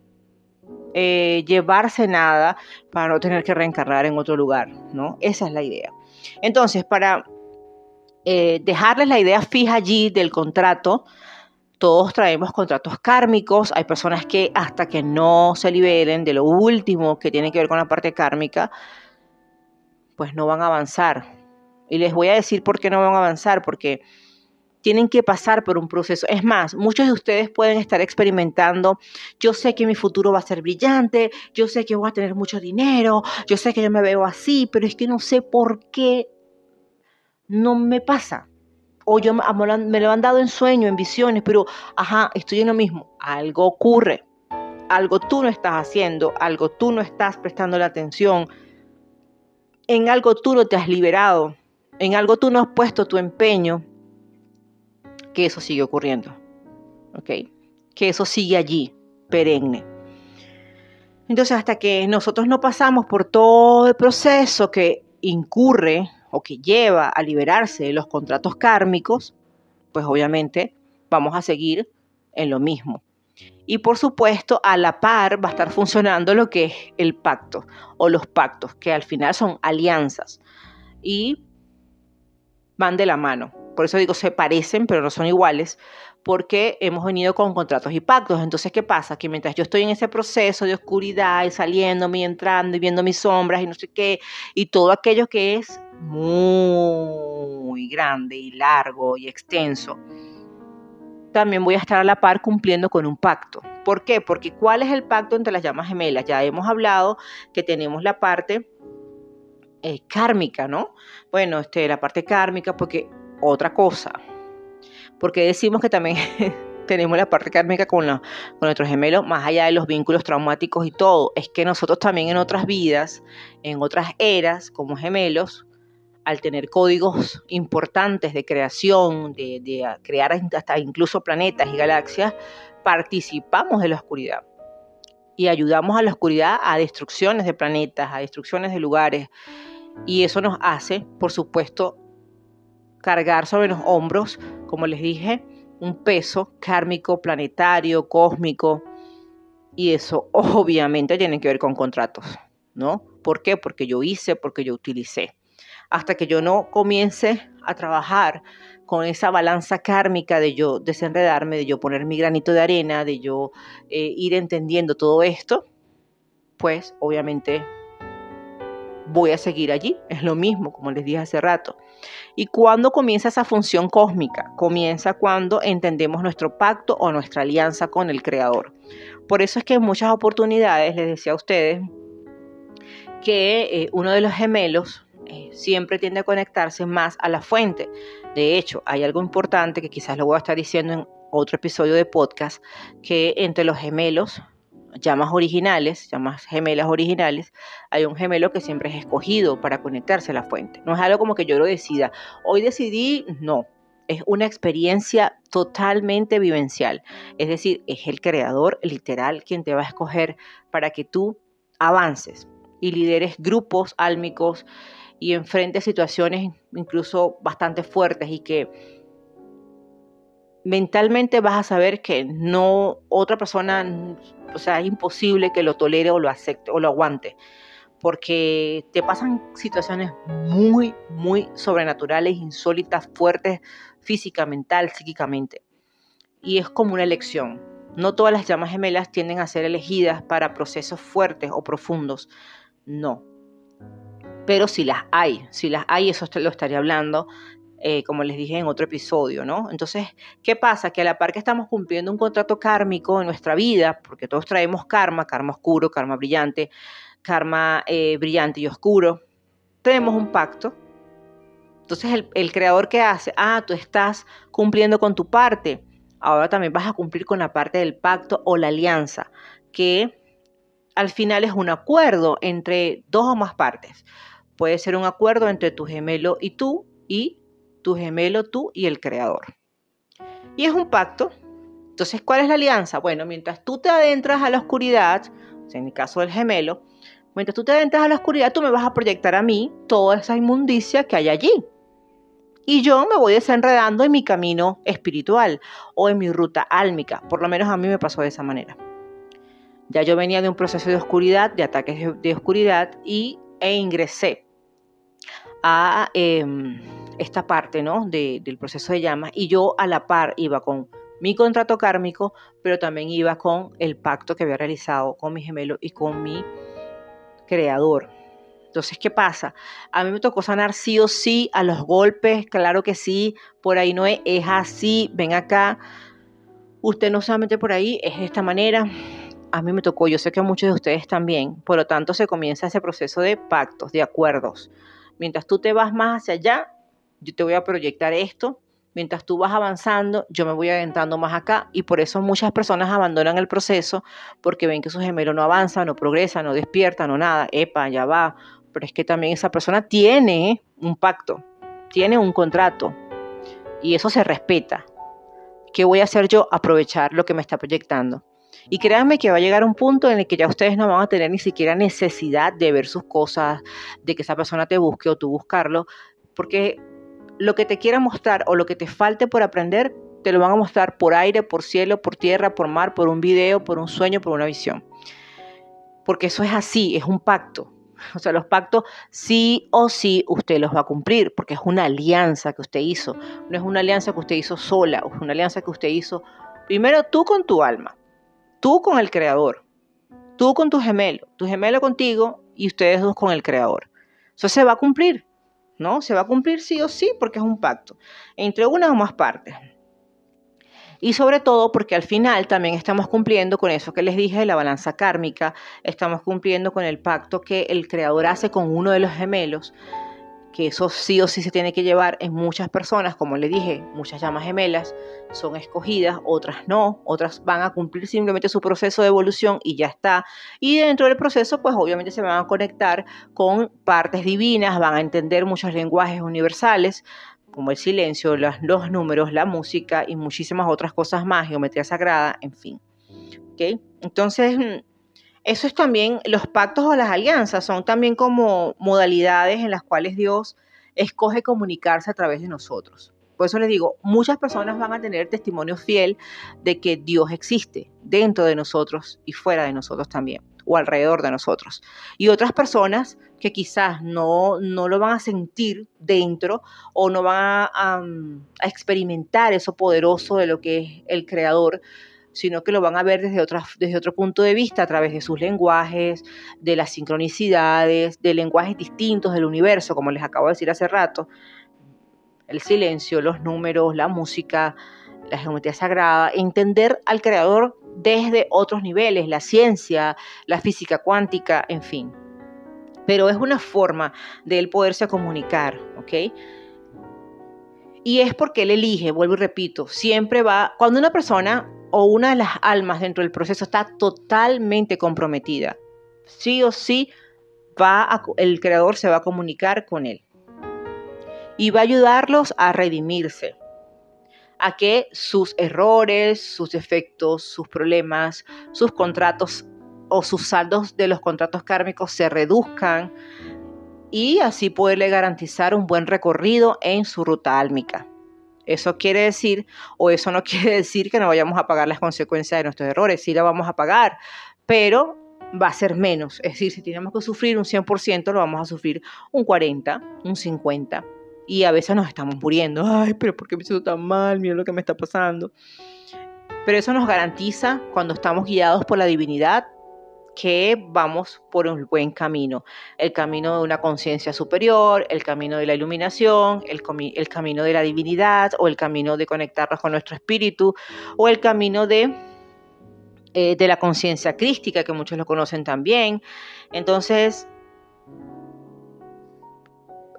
llevarse nada para no tener que reencarnar en otro lugar, ¿no? Esa es la idea. Entonces, para dejarles la idea fija allí del contrato, Todos traemos contratos kármicos. Hay personas que hasta que no se liberen de lo último que tiene que ver con la parte kármica, pues no van a avanzar. Y les voy a decir por qué no van a avanzar, porque tienen que pasar por un proceso. Es más, muchos de ustedes pueden estar experimentando, yo sé que mi futuro va a ser brillante, yo sé que voy a tener mucho dinero, yo sé que yo me veo así, pero es que no sé por qué no me pasa. O me lo han dado en sueños, en visiones, pero estoy en lo mismo. Algo ocurre, algo tú no estás haciendo, algo tú no estás prestando la atención, en algo tú no te has liberado, en algo tú no has puesto tu empeño, que eso sigue ocurriendo, ¿ok? Que eso sigue allí, perenne. Entonces, hasta que nosotros no pasamos por todo el proceso que incurre o que lleva a liberarse de los contratos kármicos, pues obviamente vamos a seguir en lo mismo. Y por supuesto, a la par va a estar funcionando lo que es el pacto o los pactos, que al final son alianzas y van de la mano. Por eso digo, se parecen, pero no son iguales, porque hemos venido con contratos y pactos. Entonces, ¿qué pasa? Que mientras yo estoy en ese proceso de oscuridad y saliéndome y entrando y viendo mis sombras y no sé qué, y todo aquello que es muy grande y largo y extenso, también voy a estar a la par cumpliendo con un pacto. ¿Por qué? Porque ¿cuál es el pacto entre las llamas gemelas? Ya hemos hablado que tenemos la parte kármica, ¿no? Bueno, la parte kármica, porque otra cosa, porque decimos que también tenemos la parte kármica con nuestros gemelos, más allá de los vínculos traumáticos y todo, es que nosotros también en otras vidas, en otras eras, como gemelos, al tener códigos importantes de creación, de crear hasta incluso planetas y galaxias, participamos de la oscuridad y ayudamos a la oscuridad a destrucciones de planetas, a destrucciones de lugares, y eso nos hace, por supuesto, cargar sobre los hombros, como les dije, un peso kármico, planetario, cósmico, y eso obviamente tiene que ver con contratos, ¿no? ¿Por qué? Porque yo hice, porque yo utilicé. Hasta que yo no comience a trabajar con esa balanza kármica de yo desenredarme, de yo poner mi granito de arena, de yo ir entendiendo todo esto, pues obviamente voy a seguir allí. Es lo mismo, como les dije hace rato. ¿Y cuándo comienza esa función cósmica? Comienza cuando entendemos nuestro pacto o nuestra alianza con el Creador. Por eso es que en muchas oportunidades les decía a ustedes que uno de los gemelos siempre tiende a conectarse más a la fuente. De hecho, hay algo importante que quizás lo voy a estar diciendo en otro episodio de podcast, que entre los gemelos, llamas gemelas originales, hay un gemelo que siempre es escogido para conectarse a la fuente. No es algo como que yo lo decida. Hoy decidí, no. Es una experiencia totalmente vivencial. Es decir, es el creador literal quien te va a escoger para que tú avances y lideres grupos álmicos y enfrentes situaciones incluso bastante fuertes y que mentalmente vas a saber que no otra persona, o sea, es imposible que lo tolere o lo acepte o lo aguante, porque te pasan situaciones muy, muy sobrenaturales, insólitas, fuertes, física, mental, psíquicamente. Y es como una elección. No todas las llamas gemelas tienden a ser elegidas para procesos fuertes o profundos. No. Pero si las hay, eso lo estaré hablando, como les dije en otro episodio, ¿no? Entonces, ¿qué pasa? Que a la par que estamos cumpliendo un contrato kármico en nuestra vida, porque todos traemos karma oscuro, karma brillante y oscuro, tenemos un pacto. Entonces, el creador, ¿qué hace? Tú estás cumpliendo con tu parte, ahora también vas a cumplir con la parte del pacto o la alianza, que al final es un acuerdo entre dos o más partes. Puede ser un acuerdo entre tu gemelo y tu gemelo, tú y el creador. Y es un pacto. Entonces, ¿cuál es la alianza? Bueno, mientras tú te adentras a la oscuridad, o sea, en el caso del gemelo, mientras tú te adentras a la oscuridad, tú me vas a proyectar a mí toda esa inmundicia que hay allí. Y yo me voy desenredando en mi camino espiritual o en mi ruta álmica. Por lo menos a mí me pasó de esa manera. Ya yo venía de un proceso de oscuridad, de ataques de oscuridad, e ingresé a esta parte, ¿no? del proceso de llamas, y yo a la par iba con mi contrato kármico, pero también iba con el pacto que había realizado con mi gemelo y con mi creador. Entonces, ¿qué pasa? A mí me tocó sanar sí o sí, a los golpes, claro que sí, por ahí no es así, ven acá, usted no se va a meter por ahí, es de esta manera. A mí me tocó, yo sé que a muchos de ustedes también, por lo tanto se comienza ese proceso de pactos, de acuerdos. Mientras tú te vas más hacia allá, yo te voy a proyectar esto. Mientras tú vas avanzando, yo me voy adentrando más acá y por eso muchas personas abandonan el proceso porque ven que su gemelo no avanza, no progresa, no despierta, no nada. Epa, ya va. Pero es que también esa persona tiene un pacto, tiene un contrato y eso se respeta. ¿Qué voy a hacer yo? Aprovechar lo que me está proyectando. Y créanme que va a llegar un punto en el que ya ustedes no van a tener ni siquiera necesidad de ver sus cosas, de que esa persona te busque o tú buscarlo, porque lo que te quiera mostrar o lo que te falte por aprender, te lo van a mostrar por aire, por cielo, por tierra, por mar, por un video, por un sueño, por una visión. Porque eso es así, es un pacto. O sea, los pactos sí o sí usted los va a cumplir, porque es una alianza que usted hizo. No es una alianza que usted hizo sola, es una alianza que usted hizo primero tú con tu alma, tú con el creador, tú con tu gemelo contigo y ustedes dos con el creador. Eso se va a cumplir, ¿no? Se va a cumplir sí o sí porque es un pacto entre una o más partes. Y sobre todo porque al final también estamos cumpliendo con eso que les dije de la balanza kármica, estamos cumpliendo con el pacto que el creador hace con uno de los gemelos, que eso sí o sí se tiene que llevar en muchas personas, como les dije, muchas llamas gemelas son escogidas, otras no, otras van a cumplir simplemente su proceso de evolución y ya está. Y dentro del proceso, pues obviamente se van a conectar con partes divinas, van a entender muchos lenguajes universales, como el silencio, los números, la música y muchísimas otras cosas más, geometría sagrada, en fin. ¿Okay? Entonces, eso es también, los pactos o las alianzas son también como modalidades en las cuales Dios escoge comunicarse a través de nosotros. Por eso les digo, muchas personas van a tener testimonio fiel de que Dios existe dentro de nosotros y fuera de nosotros también, o alrededor de nosotros. Y otras personas que quizás no lo van a sentir dentro o no van a experimentar eso poderoso de lo que es el Creador, sino que lo van a ver desde otro punto de vista, a través de sus lenguajes, de las sincronicidades, de lenguajes distintos del universo, como les acabo de decir hace rato, el silencio, los números, la música, la geometría sagrada, entender al creador desde otros niveles, la ciencia, la física cuántica, en fin. Pero es una forma de él poderse comunicar, ¿ok? Y es porque él elige, vuelvo y repito, siempre va, cuando una persona o una de las almas dentro del proceso está totalmente comprometida, sí o sí el creador se va a comunicar con él y va a ayudarlos a redimirse, a que sus errores, sus defectos, sus problemas, sus contratos o sus saldos de los contratos kármicos se reduzcan y así poderle garantizar un buen recorrido en su ruta álmica. Eso quiere decir, o eso no quiere decir que no vayamos a pagar las consecuencias de nuestros errores. Sí la vamos a pagar, pero va a ser menos. Es decir, si tenemos que sufrir un 100%, lo vamos a sufrir un 40%, un 50%. Y a veces nos estamos muriendo. Ay, pero ¿por qué me siento tan mal? Mira lo que me está pasando. Pero eso nos garantiza, cuando estamos guiados por la divinidad, que vamos por un buen camino, el camino de una conciencia superior, el camino de la iluminación, el camino de la divinidad, o el camino de conectarnos con nuestro espíritu, o el camino de la conciencia crística, que muchos lo conocen también. Entonces,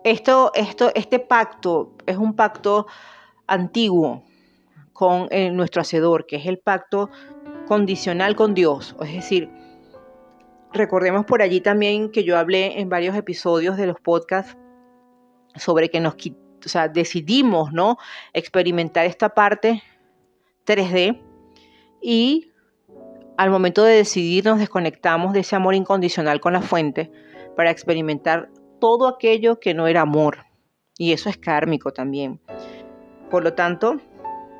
este pacto es un pacto antiguo con nuestro Hacedor, que es el pacto condicional con Dios, es decir, recordemos por allí también que yo hablé en varios episodios de los podcasts sobre que decidimos, ¿no?, experimentar esta parte 3D y al momento de decidir nos desconectamos de ese amor incondicional con la fuente para experimentar todo aquello que no era amor. Y eso es kármico también. Por lo tanto,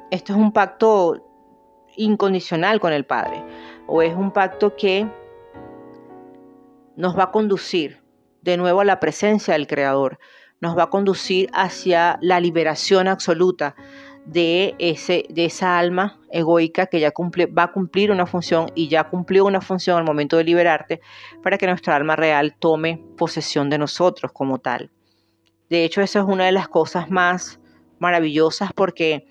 esto es un pacto incondicional con el Padre, o es un pacto que nos va a conducir de nuevo a la presencia del Creador, nos va a conducir hacia la liberación absoluta de esa alma egoica que ya va a cumplir una función y ya cumplió una función al momento de liberarte, para que nuestra alma real tome posesión de nosotros como tal. De hecho, eso es una de las cosas más maravillosas, porque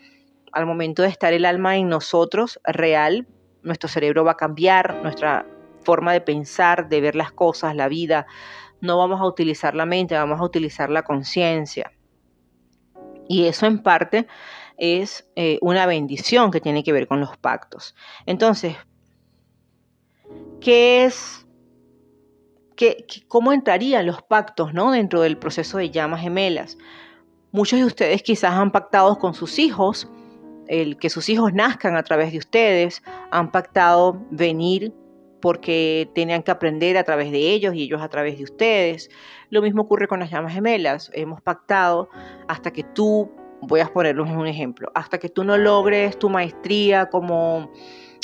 al momento de estar el alma en nosotros real, nuestro cerebro va a cambiar, nuestra forma de pensar, de ver las cosas, la vida. No vamos a utilizar la mente, vamos a utilizar la conciencia. Y eso en parte es una bendición que tiene que ver con los pactos. Entonces, ¿cómo entrarían los pactos, ¿no?, dentro del proceso de llamas gemelas? Muchos de ustedes quizás han pactado con sus hijos, que sus hijos nazcan a través de ustedes, han pactado venir porque tenían que aprender a través de ellos y ellos a través de ustedes. Lo mismo ocurre con las llamas gemelas. Hemos pactado hasta que tú, voy a ponerles un ejemplo, hasta que tú no logres tu maestría como,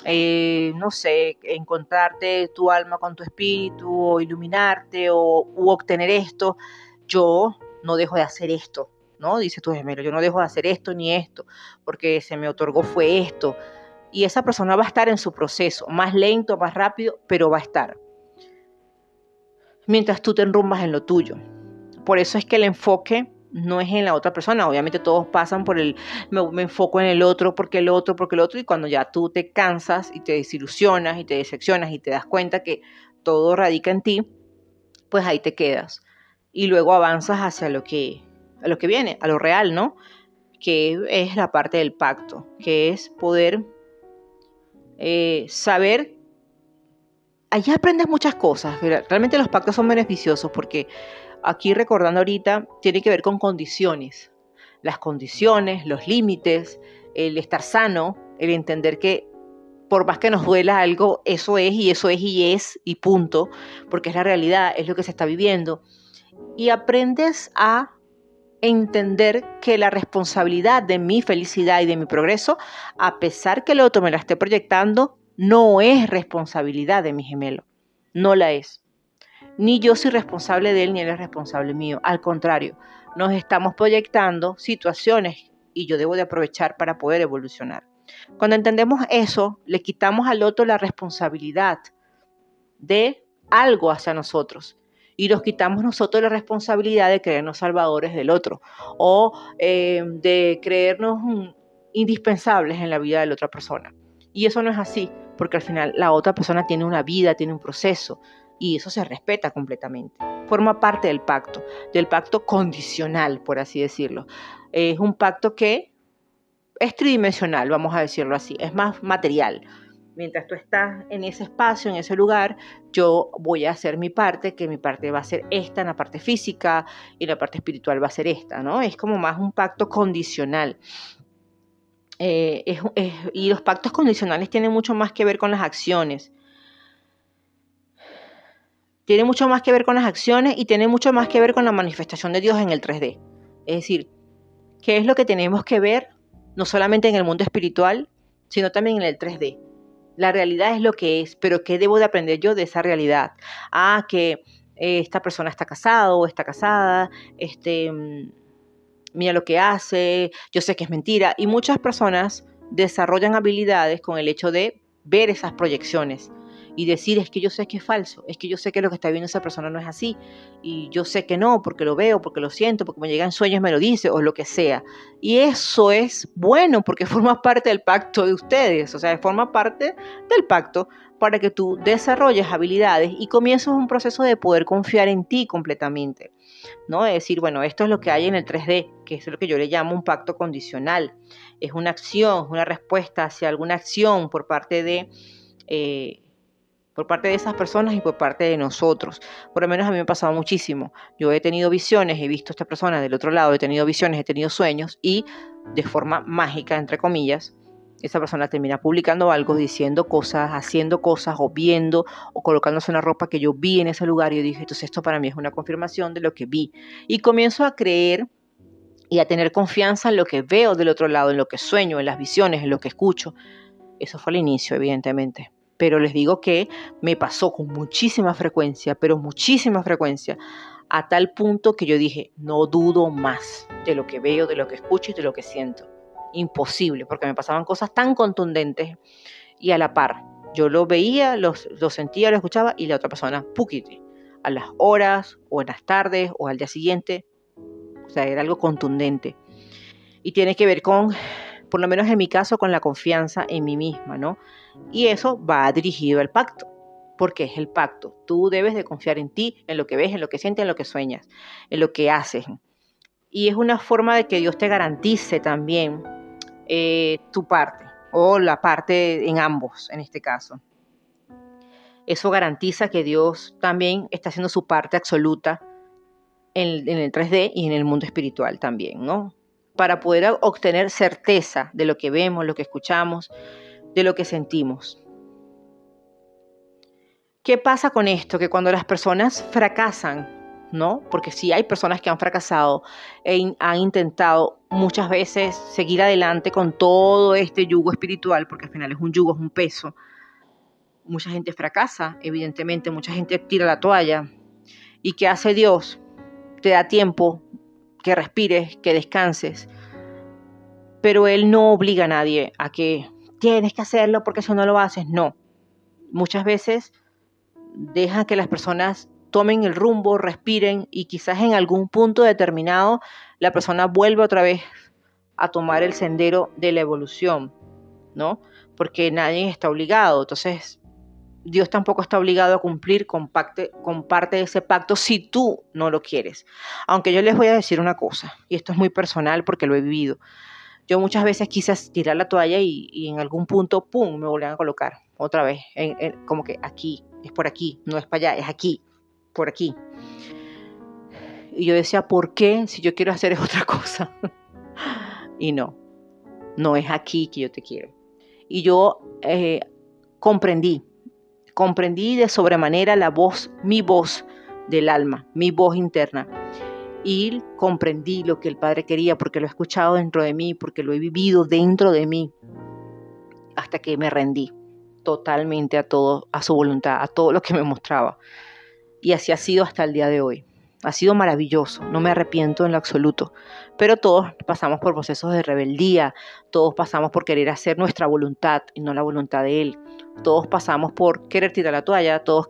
no sé, encontrarte tu alma con tu espíritu o iluminarte u obtener esto, yo no dejo de hacer esto, ¿no? Dice tu gemelo, yo no dejo de hacer esto ni esto, porque se me otorgó fue esto. Y esa persona va a estar en su proceso, más lento, más rápido, pero va a estar. Mientras tú te enrumbas en lo tuyo. Por eso es que el enfoque no es en la otra persona. Obviamente todos pasan por me enfoco en el otro, porque el otro, y cuando ya tú te cansas y te desilusionas y te decepcionas y te das cuenta que todo radica en ti, pues ahí te quedas. Y luego avanzas hacia lo que viene, a lo real, ¿no? Que es la parte del pacto, que es poder saber. Allí aprendes muchas cosas. Realmente los pactos son beneficiosos, porque aquí, recordando ahorita, tiene que ver con condiciones. Las condiciones, los límites, el estar sano, el entender que por más que nos duela algo, eso es y punto, porque es la realidad, es lo que se está viviendo. Y aprendes a entender que la responsabilidad de mi felicidad y de mi progreso, a pesar que el otro me la esté proyectando, no es responsabilidad de mi gemelo. No la es. Ni yo soy responsable de él, ni él es responsable mío. Al contrario, nos estamos proyectando situaciones y yo debo de aprovechar para poder evolucionar. Cuando entendemos eso, le quitamos al otro la responsabilidad de algo hacia nosotros. Y nos quitamos nosotros la responsabilidad de creernos salvadores del otro o de creernos indispensables en la vida de la otra persona. Y eso no es así, porque al final la otra persona tiene una vida, tiene un proceso, y eso se respeta completamente. Forma parte del pacto condicional, por así decirlo. Es un pacto que es tridimensional, vamos a decirlo así, es más material. Mientras tú estás en ese espacio, en ese lugar, yo voy a hacer mi parte, que mi parte va a ser esta en la parte física y la parte espiritual va a ser esta, ¿no? Es como más un pacto condicional. Y los pactos condicionales tienen mucho más que ver con las acciones. Tiene mucho más que ver con las acciones y tiene mucho más que ver con la manifestación de Dios en el 3D. Es decir, ¿qué es lo que tenemos que ver? No solamente en el mundo espiritual, sino también en el 3D. La realidad es lo que es, pero ¿qué debo de aprender yo de esa realidad? Que esta persona está casado o está casada, mira lo que hace, yo sé que es mentira. Y muchas personas desarrollan habilidades con el hecho de ver esas proyecciones y decir, es que yo sé que es falso, es que yo sé que lo que está viendo esa persona no es así, y yo sé que no, porque lo veo, porque lo siento, porque me llegan sueños, me lo dice, o lo que sea. Y eso es bueno, porque forma parte del pacto de ustedes, o sea, forma parte del pacto para que tú desarrolles habilidades y comiences un proceso de poder confiar en ti completamente, ¿no? Es decir, bueno, esto es lo que hay en el 3D, que es lo que yo le llamo un pacto condicional. Es una acción, una respuesta hacia alguna acción por parte de esas personas y por parte de nosotros. Por lo menos a mí me ha pasado muchísimo. Yo he tenido visiones, he visto a esta persona del otro lado, he tenido visiones, he tenido sueños y de forma mágica, entre comillas, esa persona termina publicando algo, diciendo cosas, haciendo cosas o viendo o colocándose una ropa que yo vi en ese lugar y yo dije, entonces esto para mí es una confirmación de lo que vi. Y comienzo a creer y a tener confianza en lo que veo del otro lado, en lo que sueño, en las visiones, en lo que escucho. Eso fue al inicio, evidentemente. Pero les digo que me pasó con muchísima frecuencia, pero muchísima frecuencia, a tal punto que yo dije, no dudo más de lo que veo, de lo que escucho y de lo que siento. imposible, porque me pasaban cosas tan contundentes y a la par. Yo lo veía, lo sentía, lo escuchaba y la otra persona, puquiti, a las horas o en las tardes o al día siguiente. O sea, era algo contundente. Y tiene que ver con, por lo menos en mi caso, con la confianza en mí misma, ¿no? Y eso va dirigido al pacto, porque es el pacto. Tú debes de confiar en ti, en lo que ves, en lo que sientes, en lo que sueñas, en lo que haces. Y es una forma de que Dios te garantice también tu parte, o la parte en ambos, en este caso. Eso garantiza que Dios también está haciendo su parte absoluta en el 3D y en el mundo espiritual también, ¿no? Para poder obtener certeza de lo que vemos, lo que escuchamos, de lo que sentimos. ¿Qué pasa con esto? Que cuando las personas fracasan, ¿no? Porque sí hay personas que han fracasado e han intentado muchas veces seguir adelante con todo este yugo espiritual, porque al final es un yugo, es un peso. Mucha gente fracasa, evidentemente, mucha gente tira la toalla. ¿Y qué hace Dios? Te da tiempo, que respires, que descanses. Pero Él no obliga a nadie a que tienes que hacerlo porque si no lo haces, no. Muchas veces deja que las personas tomen el rumbo, respiren y quizás en algún punto determinado la persona vuelva otra vez a tomar el sendero de la evolución, ¿no? Porque nadie está obligado. Entonces, Dios tampoco está obligado a cumplir con parte de ese pacto si tú no lo quieres. Aunque yo les voy a decir una cosa, y esto es muy personal porque lo he vivido. Yo muchas veces quise tirar la toalla y en algún punto, ¡pum!, me volvían a colocar otra vez, como que aquí, es por aquí, no es para allá, es aquí, por aquí. Y yo decía, ¿por qué? Si yo quiero hacer es otra cosa. Y no es aquí que yo te quiero. Y yo comprendí de sobremanera mi voz del alma, mi voz interna. Y comprendí lo que el Padre quería porque lo he escuchado dentro de mí, porque lo he vivido dentro de mí, hasta que me rendí totalmente a todo, a su voluntad, a todo lo que me mostraba. Y así ha sido hasta el día de hoy. Ha sido maravilloso, no me arrepiento en lo absoluto, pero todos pasamos por procesos de rebeldía, todos pasamos por querer hacer nuestra voluntad y no la voluntad de Él, todos pasamos por querer tirar la toalla, todos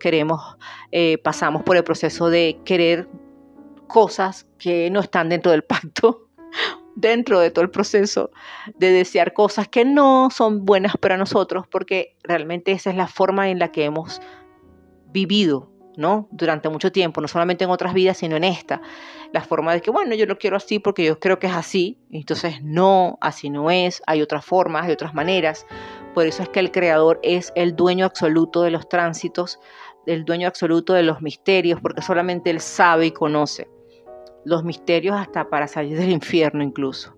pasamos por el proceso de querer cosas que no están dentro del pacto, dentro de todo el proceso de desear cosas que no son buenas para nosotros, porque realmente esa es la forma en la que hemos vivido, ¿no? Durante mucho tiempo, no solamente en otras vidas, sino en esta. La forma de que, bueno, yo lo quiero así porque yo creo que es así, entonces no, así no es, hay otras formas, hay otras maneras. Por eso es que el Creador es el dueño absoluto de los tránsitos, el dueño absoluto de los misterios, porque solamente Él sabe y conoce los misterios hasta para salir del infierno incluso.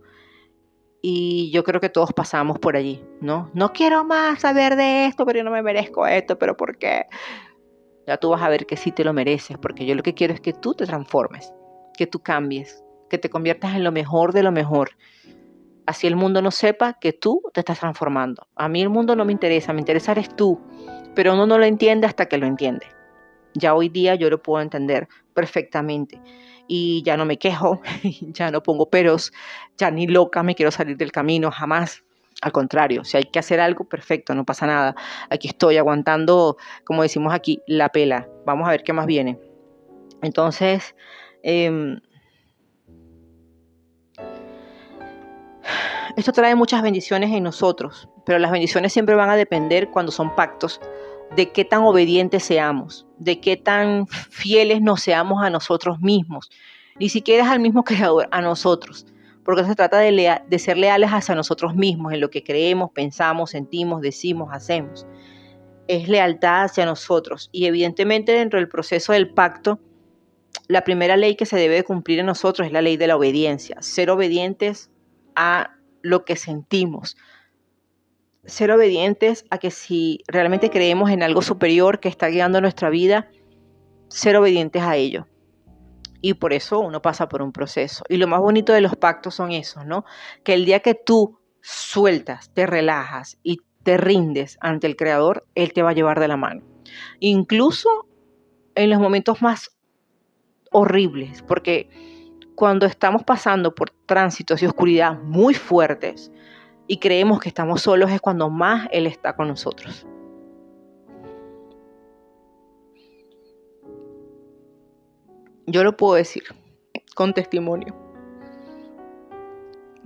Y yo creo que todos pasamos por allí, ¿no? No quiero más saber de esto, pero yo no me merezco esto, pero ¿por qué? Ya tú vas a ver que sí te lo mereces, porque yo lo que quiero es que tú te transformes, que tú cambies, que te conviertas en lo mejor de lo mejor. Así el mundo no sepa que tú te estás transformando. A mí el mundo no me interesa eres tú, pero uno no lo entiende hasta que lo entiende. Ya hoy día yo lo puedo entender perfectamente y ya no me quejo, ya no pongo peros, ya ni loca me quiero salir del camino, jamás. Al contrario, si hay que hacer algo, perfecto, no pasa nada. Aquí estoy aguantando, como decimos aquí, la pela. Vamos a ver qué más viene. Entonces, esto trae muchas bendiciones en nosotros, pero las bendiciones siempre van a depender cuando son pactos de qué tan obedientes seamos, de qué tan fieles nos seamos a nosotros mismos, ni siquiera es al mismo Creador, a nosotros, porque se trata de ser leales hacia nosotros mismos, en lo que creemos, pensamos, sentimos, decimos, hacemos. Es lealtad hacia nosotros y evidentemente dentro del proceso del pacto, la primera ley que se debe de cumplir en nosotros es la ley de la obediencia, ser obedientes a lo que sentimos, ser obedientes a que si realmente creemos en algo superior que está guiando nuestra vida, ser obedientes a ello. Y por eso uno pasa por un proceso. Y lo más bonito de los pactos son esos, ¿no? Que el día que tú sueltas, te relajas y te rindes ante el Creador, Él te va a llevar de la mano. Incluso en los momentos más horribles, porque cuando estamos pasando por tránsitos y oscuridad muy fuertes, y creemos que estamos solos es cuando más Él está con nosotros. Yo lo puedo decir con testimonio.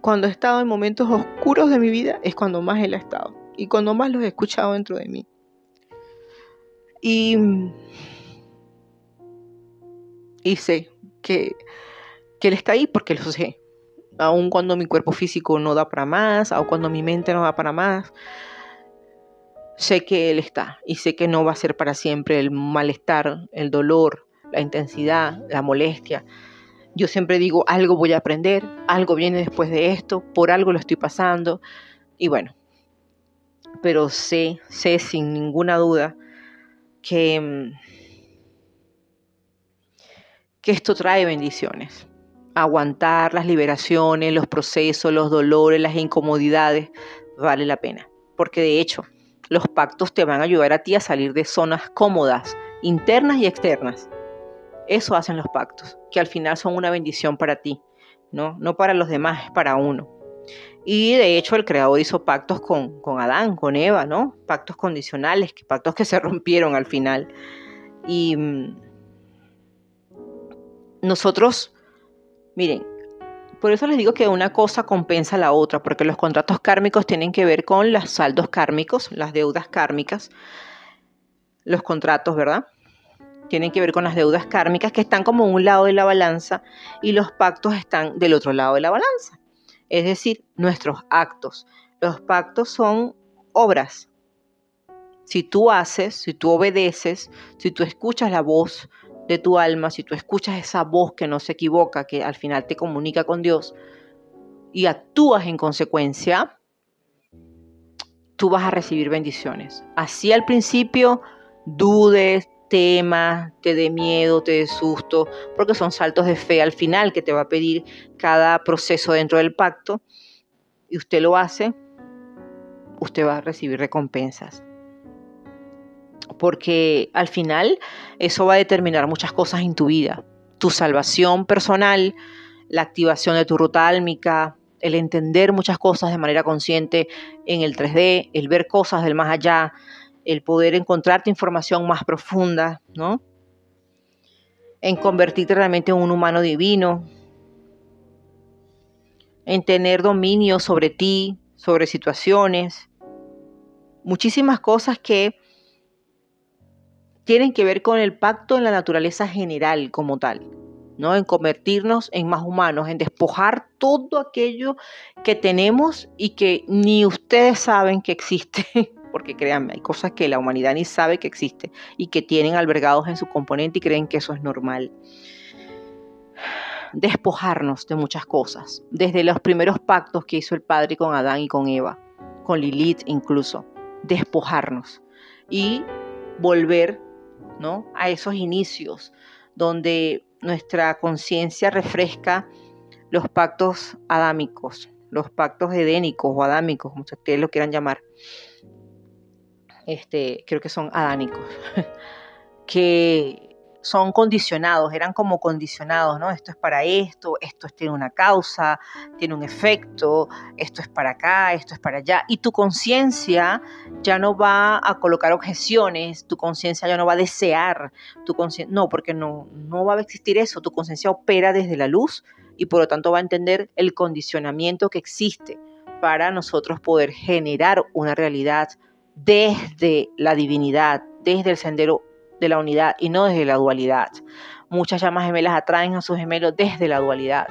Cuando he estado en momentos oscuros de mi vida es cuando más Él ha estado y cuando más los he escuchado dentro de mí. Y sé que Él está ahí porque lo sé. Aun cuando mi cuerpo físico no da para más, aun cuando mi mente no da para más, sé que Él está y sé que no va a ser para siempre el malestar, el dolor, la intensidad, la molestia. Yo siempre digo, algo voy a aprender, algo viene después de esto, por algo lo estoy pasando. Y bueno, pero sé sin ninguna duda que esto trae bendiciones. Aguantar las liberaciones, los procesos, los dolores, las incomodidades, vale la pena. Porque de hecho, los pactos te van a ayudar a ti a salir de zonas cómodas, internas y externas. Eso hacen los pactos, que al final son una bendición para ti, ¿no? No para los demás, es para uno. Y de hecho el Creador hizo pactos con Adán, con Eva, ¿no? Pactos condicionales, pactos que se rompieron al final. Y nosotros, miren, por eso les digo que una cosa compensa a la otra, porque los contratos kármicos tienen que ver con los saldos kármicos, las deudas kármicas, los contratos, ¿verdad? Tienen que ver con las deudas kármicas que están como en un lado de la balanza y los pactos están del otro lado de la balanza. Es decir, nuestros actos. Los pactos son obras. Si tú haces, si tú obedeces, si tú escuchas la voz de tu alma, si tú escuchas esa voz que no se equivoca, que al final te comunica con Dios y actúas en consecuencia, tú vas a recibir bendiciones. Así al principio dudes, temas, te dé miedo, te dé susto, porque son saltos de fe al final que te va a pedir cada proceso dentro del pacto y usted lo hace, usted va a recibir recompensas. Porque al final eso va a determinar muchas cosas en tu vida. Tu salvación personal, la activación de tu ruta álmica, el entender muchas cosas de manera consciente en el 3D, el ver cosas del más allá, el poder encontrarte información más profunda, ¿no? En convertirte realmente en un humano divino, en tener dominio sobre ti, sobre situaciones, muchísimas cosas que tienen que ver con el pacto en la naturaleza general como tal, ¿no? En convertirnos en más humanos, en despojar todo aquello que tenemos y que ni ustedes saben que existe, porque créanme, hay cosas que la humanidad ni sabe que existe y que tienen albergados en su componente y creen que eso es normal. Despojarnos de muchas cosas, desde los primeros pactos que hizo el Padre con Adán y con Eva, con Lilith incluso, despojarnos y volver, ¿no?, a esos inicios donde nuestra conciencia refresca los pactos adámicos, los pactos edénicos o adámicos, como ustedes lo quieran llamar. Creo que son adánicos, que son condicionados, eran como condicionados, ¿no? Esto es para esto tiene una causa, tiene un efecto, esto es para acá, esto es para allá. Y tu conciencia ya no va a colocar objeciones, tu conciencia ya no va a desear, no, porque no va a existir eso. Tu conciencia opera desde la luz y por lo tanto va a entender el condicionamiento que existe para nosotros poder generar una realidad desde la divinidad, desde el sendero de la unidad y no desde la dualidad. Muchas llamas gemelas atraen a sus gemelos desde la dualidad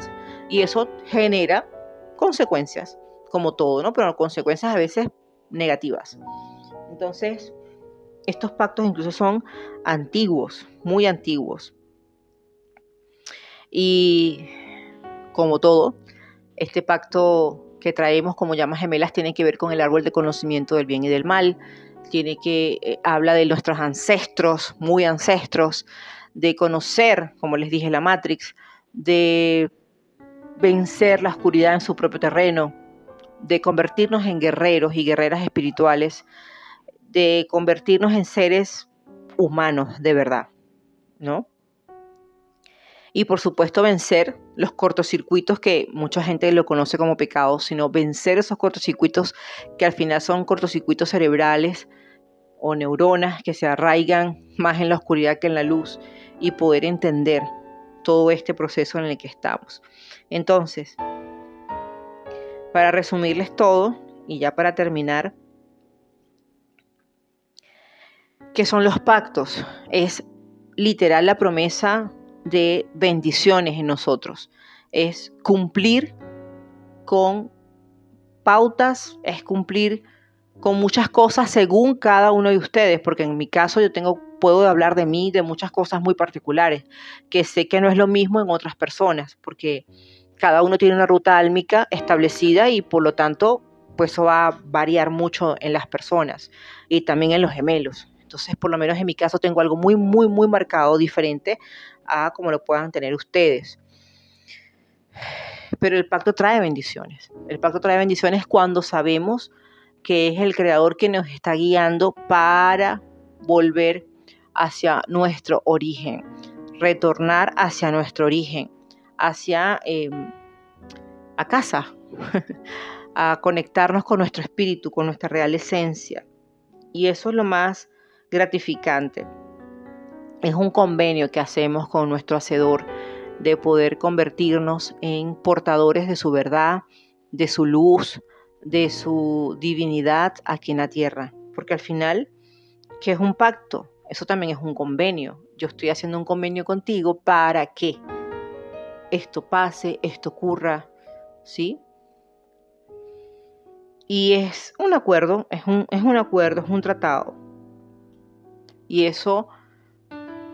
y eso genera consecuencias, como todo, ¿no? Pero consecuencias a veces negativas. Entonces, estos pactos incluso son antiguos, muy antiguos. Y como todo, este pacto que traemos como llamas gemelas tiene que ver con el árbol de conocimiento del bien y del mal, habla de nuestros ancestros, muy ancestros, de conocer, como les dije, la Matrix, de vencer la oscuridad en su propio terreno, de convertirnos en guerreros y guerreras espirituales, de convertirnos en seres humanos de verdad, ¿no? Y por supuesto vencer los cortocircuitos que mucha gente lo conoce como pecados, sino vencer esos cortocircuitos que al final son cortocircuitos cerebrales o neuronas que se arraigan más en la oscuridad que en la luz, y poder entender todo este proceso en el que estamos. Entonces, para resumirles todo y ya para terminar, ¿qué son los pactos? Es literal la promesa de bendiciones en nosotros. Es cumplir con pautas, es cumplir con muchas cosas según cada uno de ustedes, porque en mi caso puedo hablar de mí, de muchas cosas muy particulares, que sé que no es lo mismo en otras personas, porque cada uno tiene una ruta álmica establecida y por lo tanto, pues eso va a variar mucho en las personas y también en los gemelos. Entonces, por lo menos en mi caso tengo algo muy, muy, muy marcado, diferente a como lo puedan tener ustedes. Pero el pacto trae bendiciones. El pacto trae bendiciones cuando sabemos que es el Creador que nos está guiando para volver hacia nuestro origen, retornar hacia nuestro origen, hacia a casa, a conectarnos con nuestro espíritu, con nuestra real esencia. Y eso es lo más gratificante. Es un convenio que hacemos con nuestro Hacedor de poder convertirnos en portadores de su verdad, de su luz, de su divinidad aquí en la tierra. Porque al final, ¿qué es un pacto? Eso también es un convenio. Yo estoy haciendo un convenio contigo para que esto pase, esto ocurra, ¿sí? Y es un acuerdo, es un tratado. Y eso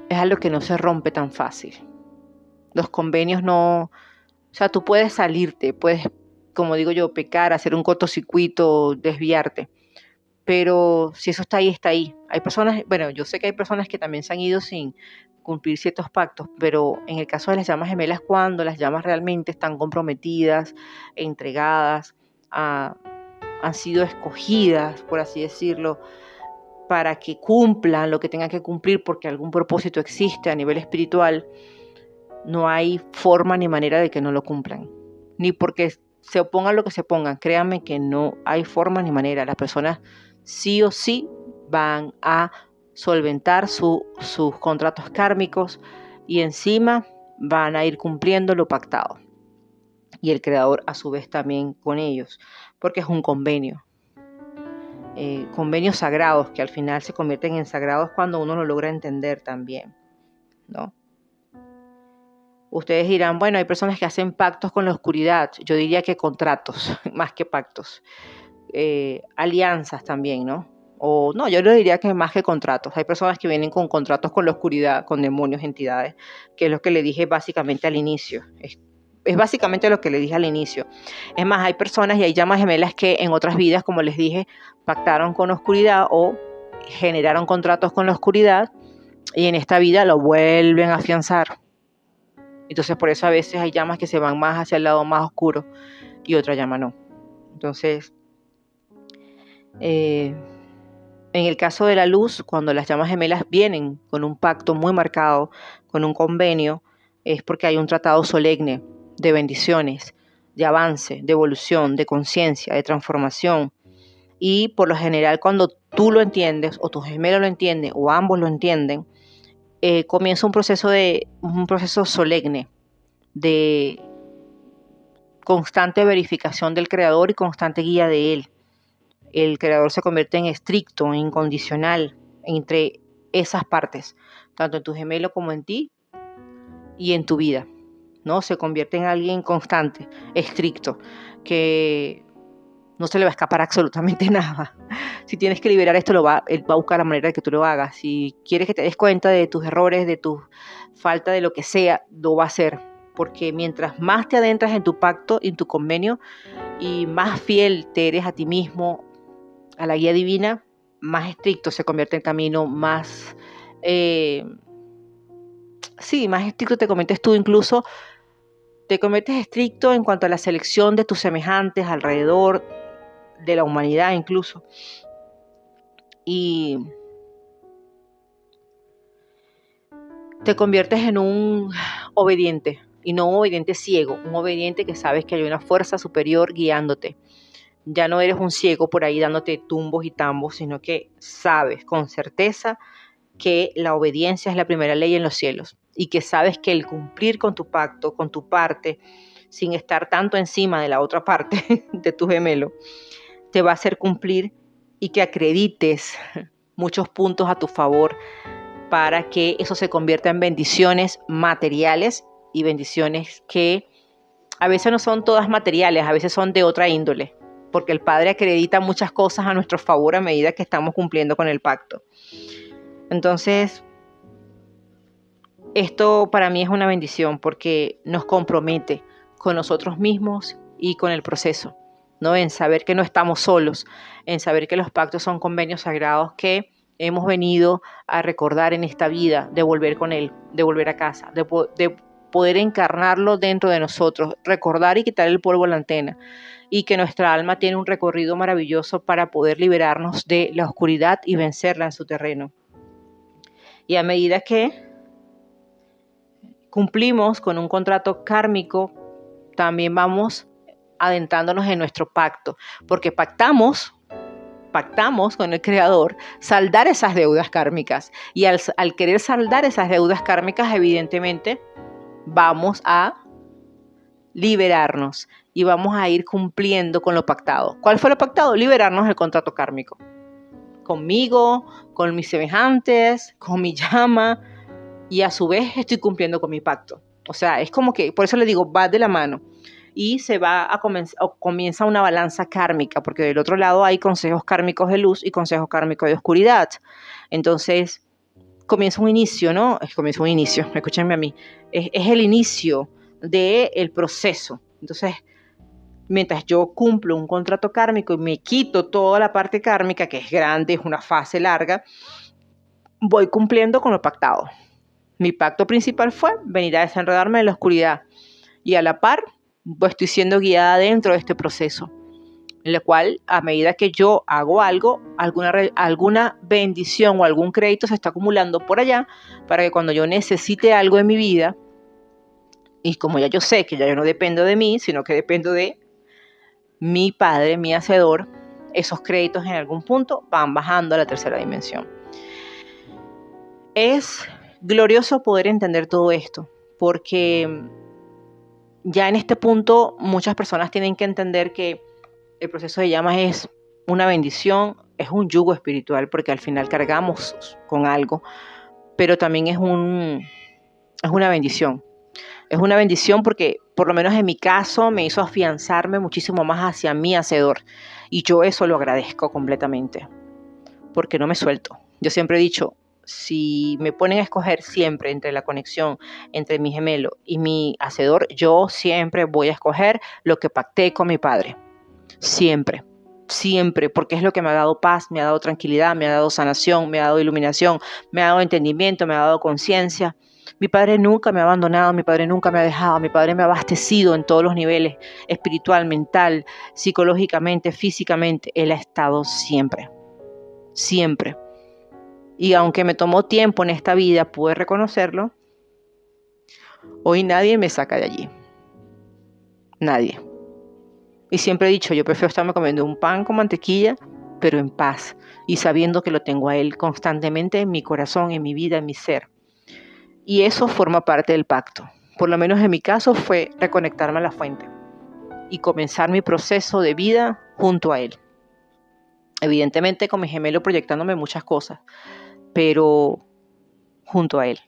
es algo que no se rompe tan fácil. Los convenios no, o sea, tú puedes salirte, puedes, como digo yo, pecar, hacer un cortocircuito, desviarte, pero si eso está ahí, está ahí. Hay personas, bueno, yo sé que hay personas que también se han ido sin cumplir ciertos pactos, pero en el caso de las llamas gemelas, cuando las llamas realmente están comprometidas, entregadas, han sido escogidas, por así decirlo, para que cumplan lo que tengan que cumplir porque algún propósito existe a nivel espiritual, no hay forma ni manera de que no lo cumplan. Ni porque se opongan lo que se pongan. Créanme que no hay forma ni manera. Las personas sí o sí van a solventar sus contratos kármicos y encima van a ir cumpliendo lo pactado. Y el Creador a su vez también con ellos, porque es un convenio. Convenios sagrados que al final se convierten en sagrados cuando uno lo logra entender también, ¿no? Ustedes dirán, bueno, hay personas que hacen pactos con la oscuridad. Yo diría que contratos, más que pactos. Alianzas también, ¿no? O no, yo le diría que más que contratos. Hay personas que vienen con contratos con la oscuridad, con demonios, entidades, que es lo que le dije básicamente al inicio. Es básicamente lo que le dije al inicio. Es más, hay personas y hay llamas gemelas que en otras vidas, como les dije, pactaron con la oscuridad o generaron contratos con la oscuridad y en esta vida lo vuelven a afianzar. Entonces por eso a veces hay llamas que se van más hacia el lado más oscuro y otra llama no. Entonces, en el caso de la luz, cuando las llamas gemelas vienen con un pacto muy marcado, con un convenio, es porque hay un tratado solemne de bendiciones, de avance, de evolución, de conciencia, de transformación. Y por lo general, cuando tú lo entiendes, o tu gemelo lo entiende, o ambos lo entienden, comienza un proceso solemne de constante verificación del Creador y constante guía de Él. El Creador se convierte en estricto, en incondicional entre esas partes, tanto en tu gemelo como en ti y en tu vida, ¿no? Se convierte en alguien constante, estricto, que no se le va a escapar absolutamente nada. Si tienes que liberar esto, él va a buscar la manera de que tú lo hagas. Si quieres que te des cuenta de tus errores, de tu falta de lo que sea, lo va a hacer. Porque mientras más te adentras en tu pacto, en tu convenio, y más fiel te eres a ti mismo, a la guía divina, más estricto se convierte el camino, más estricto te conviertes tú, incluso te conviertes estricto en cuanto a la selección de tus semejantes alrededor de la humanidad incluso. Y te conviertes en un obediente, y no un obediente ciego, un obediente que sabes que hay una fuerza superior guiándote. Ya no eres un ciego por ahí dándote tumbos y tambos, sino que sabes con certeza que la obediencia es la primera ley en los cielos y que sabes que el cumplir con tu pacto, con tu parte, sin estar tanto encima de la otra parte de tu gemelo, te va a hacer cumplir y que acredites muchos puntos a tu favor para que eso se convierta en bendiciones materiales y bendiciones que a veces no son todas materiales, a veces son de otra índole, porque el Padre acredita muchas cosas a nuestro favor a medida que estamos cumpliendo con el pacto. Entonces, esto para mí es una bendición porque nos compromete con nosotros mismos y con el proceso, ¿no? En saber que no estamos solos, en saber que los pactos son convenios sagrados que hemos venido a recordar en esta vida, de volver con Él, de volver a casa, de poder encarnarlo dentro de nosotros, recordar y quitar el polvo a la antena, y que nuestra alma tiene un recorrido maravilloso para poder liberarnos de la oscuridad y vencerla en su terreno. Y a medida que cumplimos con un contrato kármico, también vamos adentrándonos en nuestro pacto, porque pactamos con el Creador saldar esas deudas kármicas, y al querer saldar esas deudas kármicas, evidentemente vamos a liberarnos y vamos a ir cumpliendo con lo pactado. ¿Cuál fue lo pactado? Liberarnos del contrato kármico. Conmigo, con mis semejantes, con mi llama, y a su vez estoy cumpliendo con mi pacto. O sea, es como que, por eso le digo, va de la mano. Y se va a comienza una balanza kármica, porque del otro lado hay consejos kármicos de luz y consejos kármicos de oscuridad. Entonces, comienza un inicio, ¿no? Comienza un inicio, escúchenme a mí. Es el inicio del proceso. Entonces, mientras yo cumplo un contrato kármico y me quito toda la parte kármica, que es grande, es una fase larga, voy cumpliendo con lo pactado. Mi pacto principal fue venir a desenredarme de la oscuridad, y a la par estoy siendo guiada dentro de este proceso, en el cual a medida que yo hago algo, alguna bendición o algún crédito se está acumulando por allá para que cuando yo necesite algo en mi vida, y como ya yo sé que ya yo no dependo de mí, sino que dependo de mi Padre, mi Hacedor, esos créditos en algún punto van bajando a la tercera dimensión. Es glorioso poder entender todo esto, porque ya en este punto muchas personas tienen que entender que el proceso de llamas es una bendición, es un yugo espiritual, porque al final cargamos con algo, pero también es una bendición. Es una bendición porque, por lo menos en mi caso, me hizo afianzarme muchísimo más hacia mi Hacedor, y yo eso lo agradezco completamente, porque no me suelto. Yo siempre he dicho, si me ponen a escoger siempre entre la conexión entre mi gemelo y mi Hacedor, yo siempre voy a escoger lo que pacté con mi Padre. Siempre, siempre, porque es lo que me ha dado paz, me ha dado tranquilidad, me ha dado sanación, me ha dado iluminación, me ha dado entendimiento, me ha dado conciencia. Mi Padre nunca me ha abandonado, mi Padre nunca me ha dejado, mi Padre me ha abastecido en todos los niveles, espiritual, mental, psicológicamente, físicamente. Él ha estado siempre, siempre. Y aunque me tomó tiempo en esta vida poder reconocerlo, hoy nadie me saca de allí. Nadie. Y siempre he dicho, yo prefiero estarme comiendo un pan con mantequilla, pero en paz, y sabiendo que lo tengo a Él constantemente en mi corazón, en mi vida, en mi ser. Y eso forma parte del pacto. Por lo menos en mi caso fue reconectarme a la fuente y comenzar mi proceso de vida junto a Él. Evidentemente con mi gemelo proyectándome muchas cosas, pero junto a Él.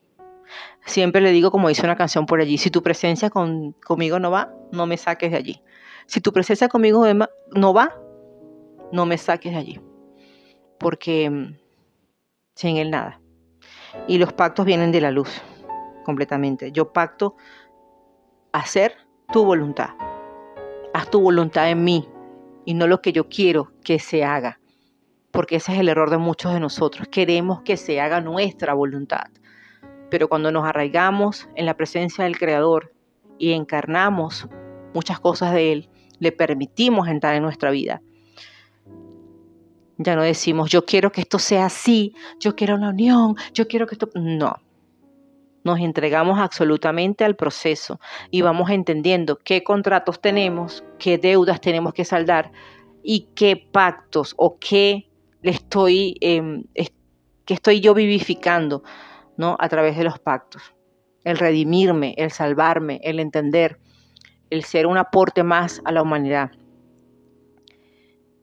Siempre le digo, como dice una canción por allí, si tu presencia conmigo no va, no me saques de allí. Si tu presencia conmigo no va, no me saques de allí. Porque sin Él nada. Y los pactos vienen de la luz, completamente. Yo pacto hacer tu voluntad. Haz tu voluntad en mí y no lo que yo quiero que se haga. Porque ese es el error de muchos de nosotros. Queremos que se haga nuestra voluntad. Pero cuando nos arraigamos en la presencia del Creador y encarnamos muchas cosas de Él, le permitimos entrar en nuestra vida. Ya no decimos, yo quiero que esto sea así, yo quiero la unión, yo quiero que esto... No nos entregamos absolutamente al proceso y vamos entendiendo qué contratos tenemos, qué deudas tenemos que saldar y qué pactos o qué qué estoy yo vivificando, ¿no? A través de los pactos. El redimirme, el salvarme, el entender, el ser un aporte más a la humanidad.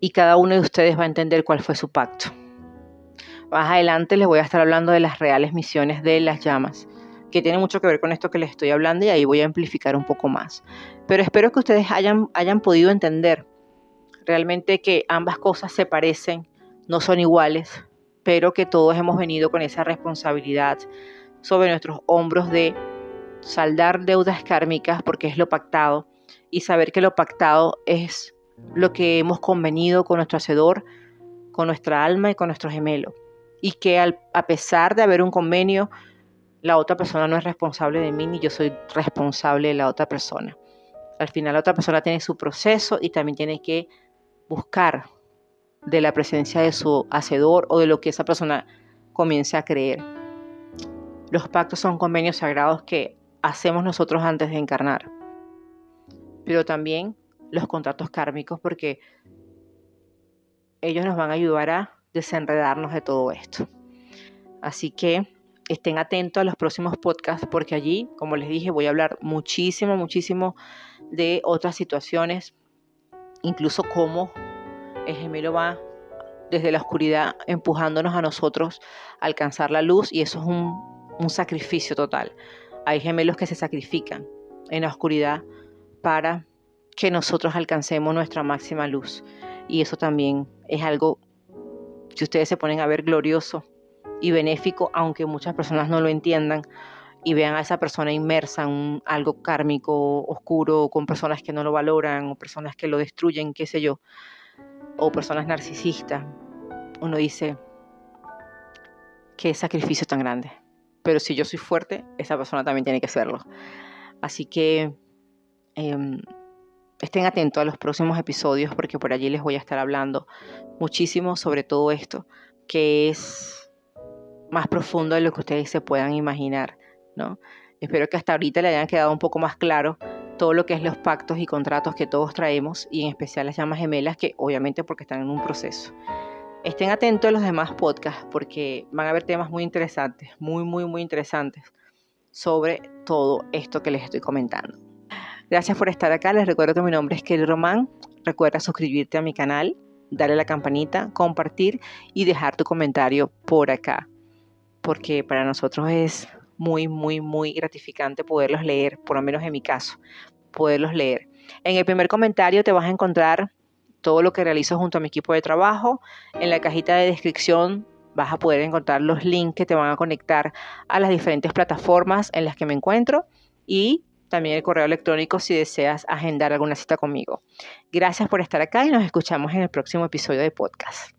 Y cada uno de ustedes va a entender cuál fue su pacto. Más adelante les voy a estar hablando de las reales misiones de las llamas, que tiene mucho que ver con esto que les estoy hablando, y ahí voy a amplificar un poco más. Pero espero que ustedes hayan podido entender realmente que ambas cosas se parecen, no son iguales, pero que todos hemos venido con esa responsabilidad sobre nuestros hombros de saldar deudas kármicas, porque es lo pactado, y saber que lo pactado es lo que hemos convenido con nuestro hacedor, con nuestra alma y con nuestro gemelo. Y que a pesar de haber un convenio, la otra persona no es responsable de mí ni yo soy responsable de la otra persona. Al final la otra persona tiene su proceso y también tiene que buscar de la presencia de su hacedor o de lo que esa persona comience a creer. Los pactos son convenios sagrados que hacemos nosotros antes de encarnar. Pero también los contratos kármicos, porque ellos nos van a ayudar a desenredarnos de todo esto. Así que estén atentos a los próximos podcasts, porque allí, como les dije, voy a hablar muchísimo de otras situaciones, incluso cómo el gemelo va desde la oscuridad empujándonos a nosotros a alcanzar la luz, y eso es un sacrificio total. Hay gemelos que se sacrifican en la oscuridad para que nosotros alcancemos nuestra máxima luz, y eso también es algo, si ustedes se ponen a ver, glorioso y benéfico, aunque muchas personas no lo entiendan y vean a esa persona inmersa en algo kármico, oscuro, con personas que no lo valoran o personas que lo destruyen, qué sé yo, o personas narcisistas. Uno dice, qué sacrificio tan grande. Pero si yo soy fuerte, esa persona también tiene que serlo. Así que estén atentos a los próximos episodios, porque por allí les voy a estar hablando muchísimo sobre todo esto, que es más profundo de lo que ustedes se puedan imaginar, ¿no? Espero que hasta ahorita le hayan quedado un poco más claro todo lo que es los pactos y contratos que todos traemos, y en especial las llamas gemelas, que obviamente porque están en un proceso. Estén atentos a los demás podcasts, porque van a haber temas muy interesantes, muy interesantes sobre todo esto que les estoy comentando. Gracias por estar acá. Les recuerdo que mi nombre es Kelly Román. Recuerda suscribirte a mi canal, darle a la campanita, compartir y dejar tu comentario por acá, porque para nosotros es muy gratificante poderlos leer, por lo menos en mi caso, poderlos leer. En el primer comentario te vas a encontrar todo lo que realizo junto a mi equipo de trabajo. En la cajita de descripción vas a poder encontrar los links que te van a conectar a las diferentes plataformas en las que me encuentro, y también el correo electrónico si deseas agendar alguna cita conmigo. Gracias por estar acá y nos escuchamos en el próximo episodio de podcast.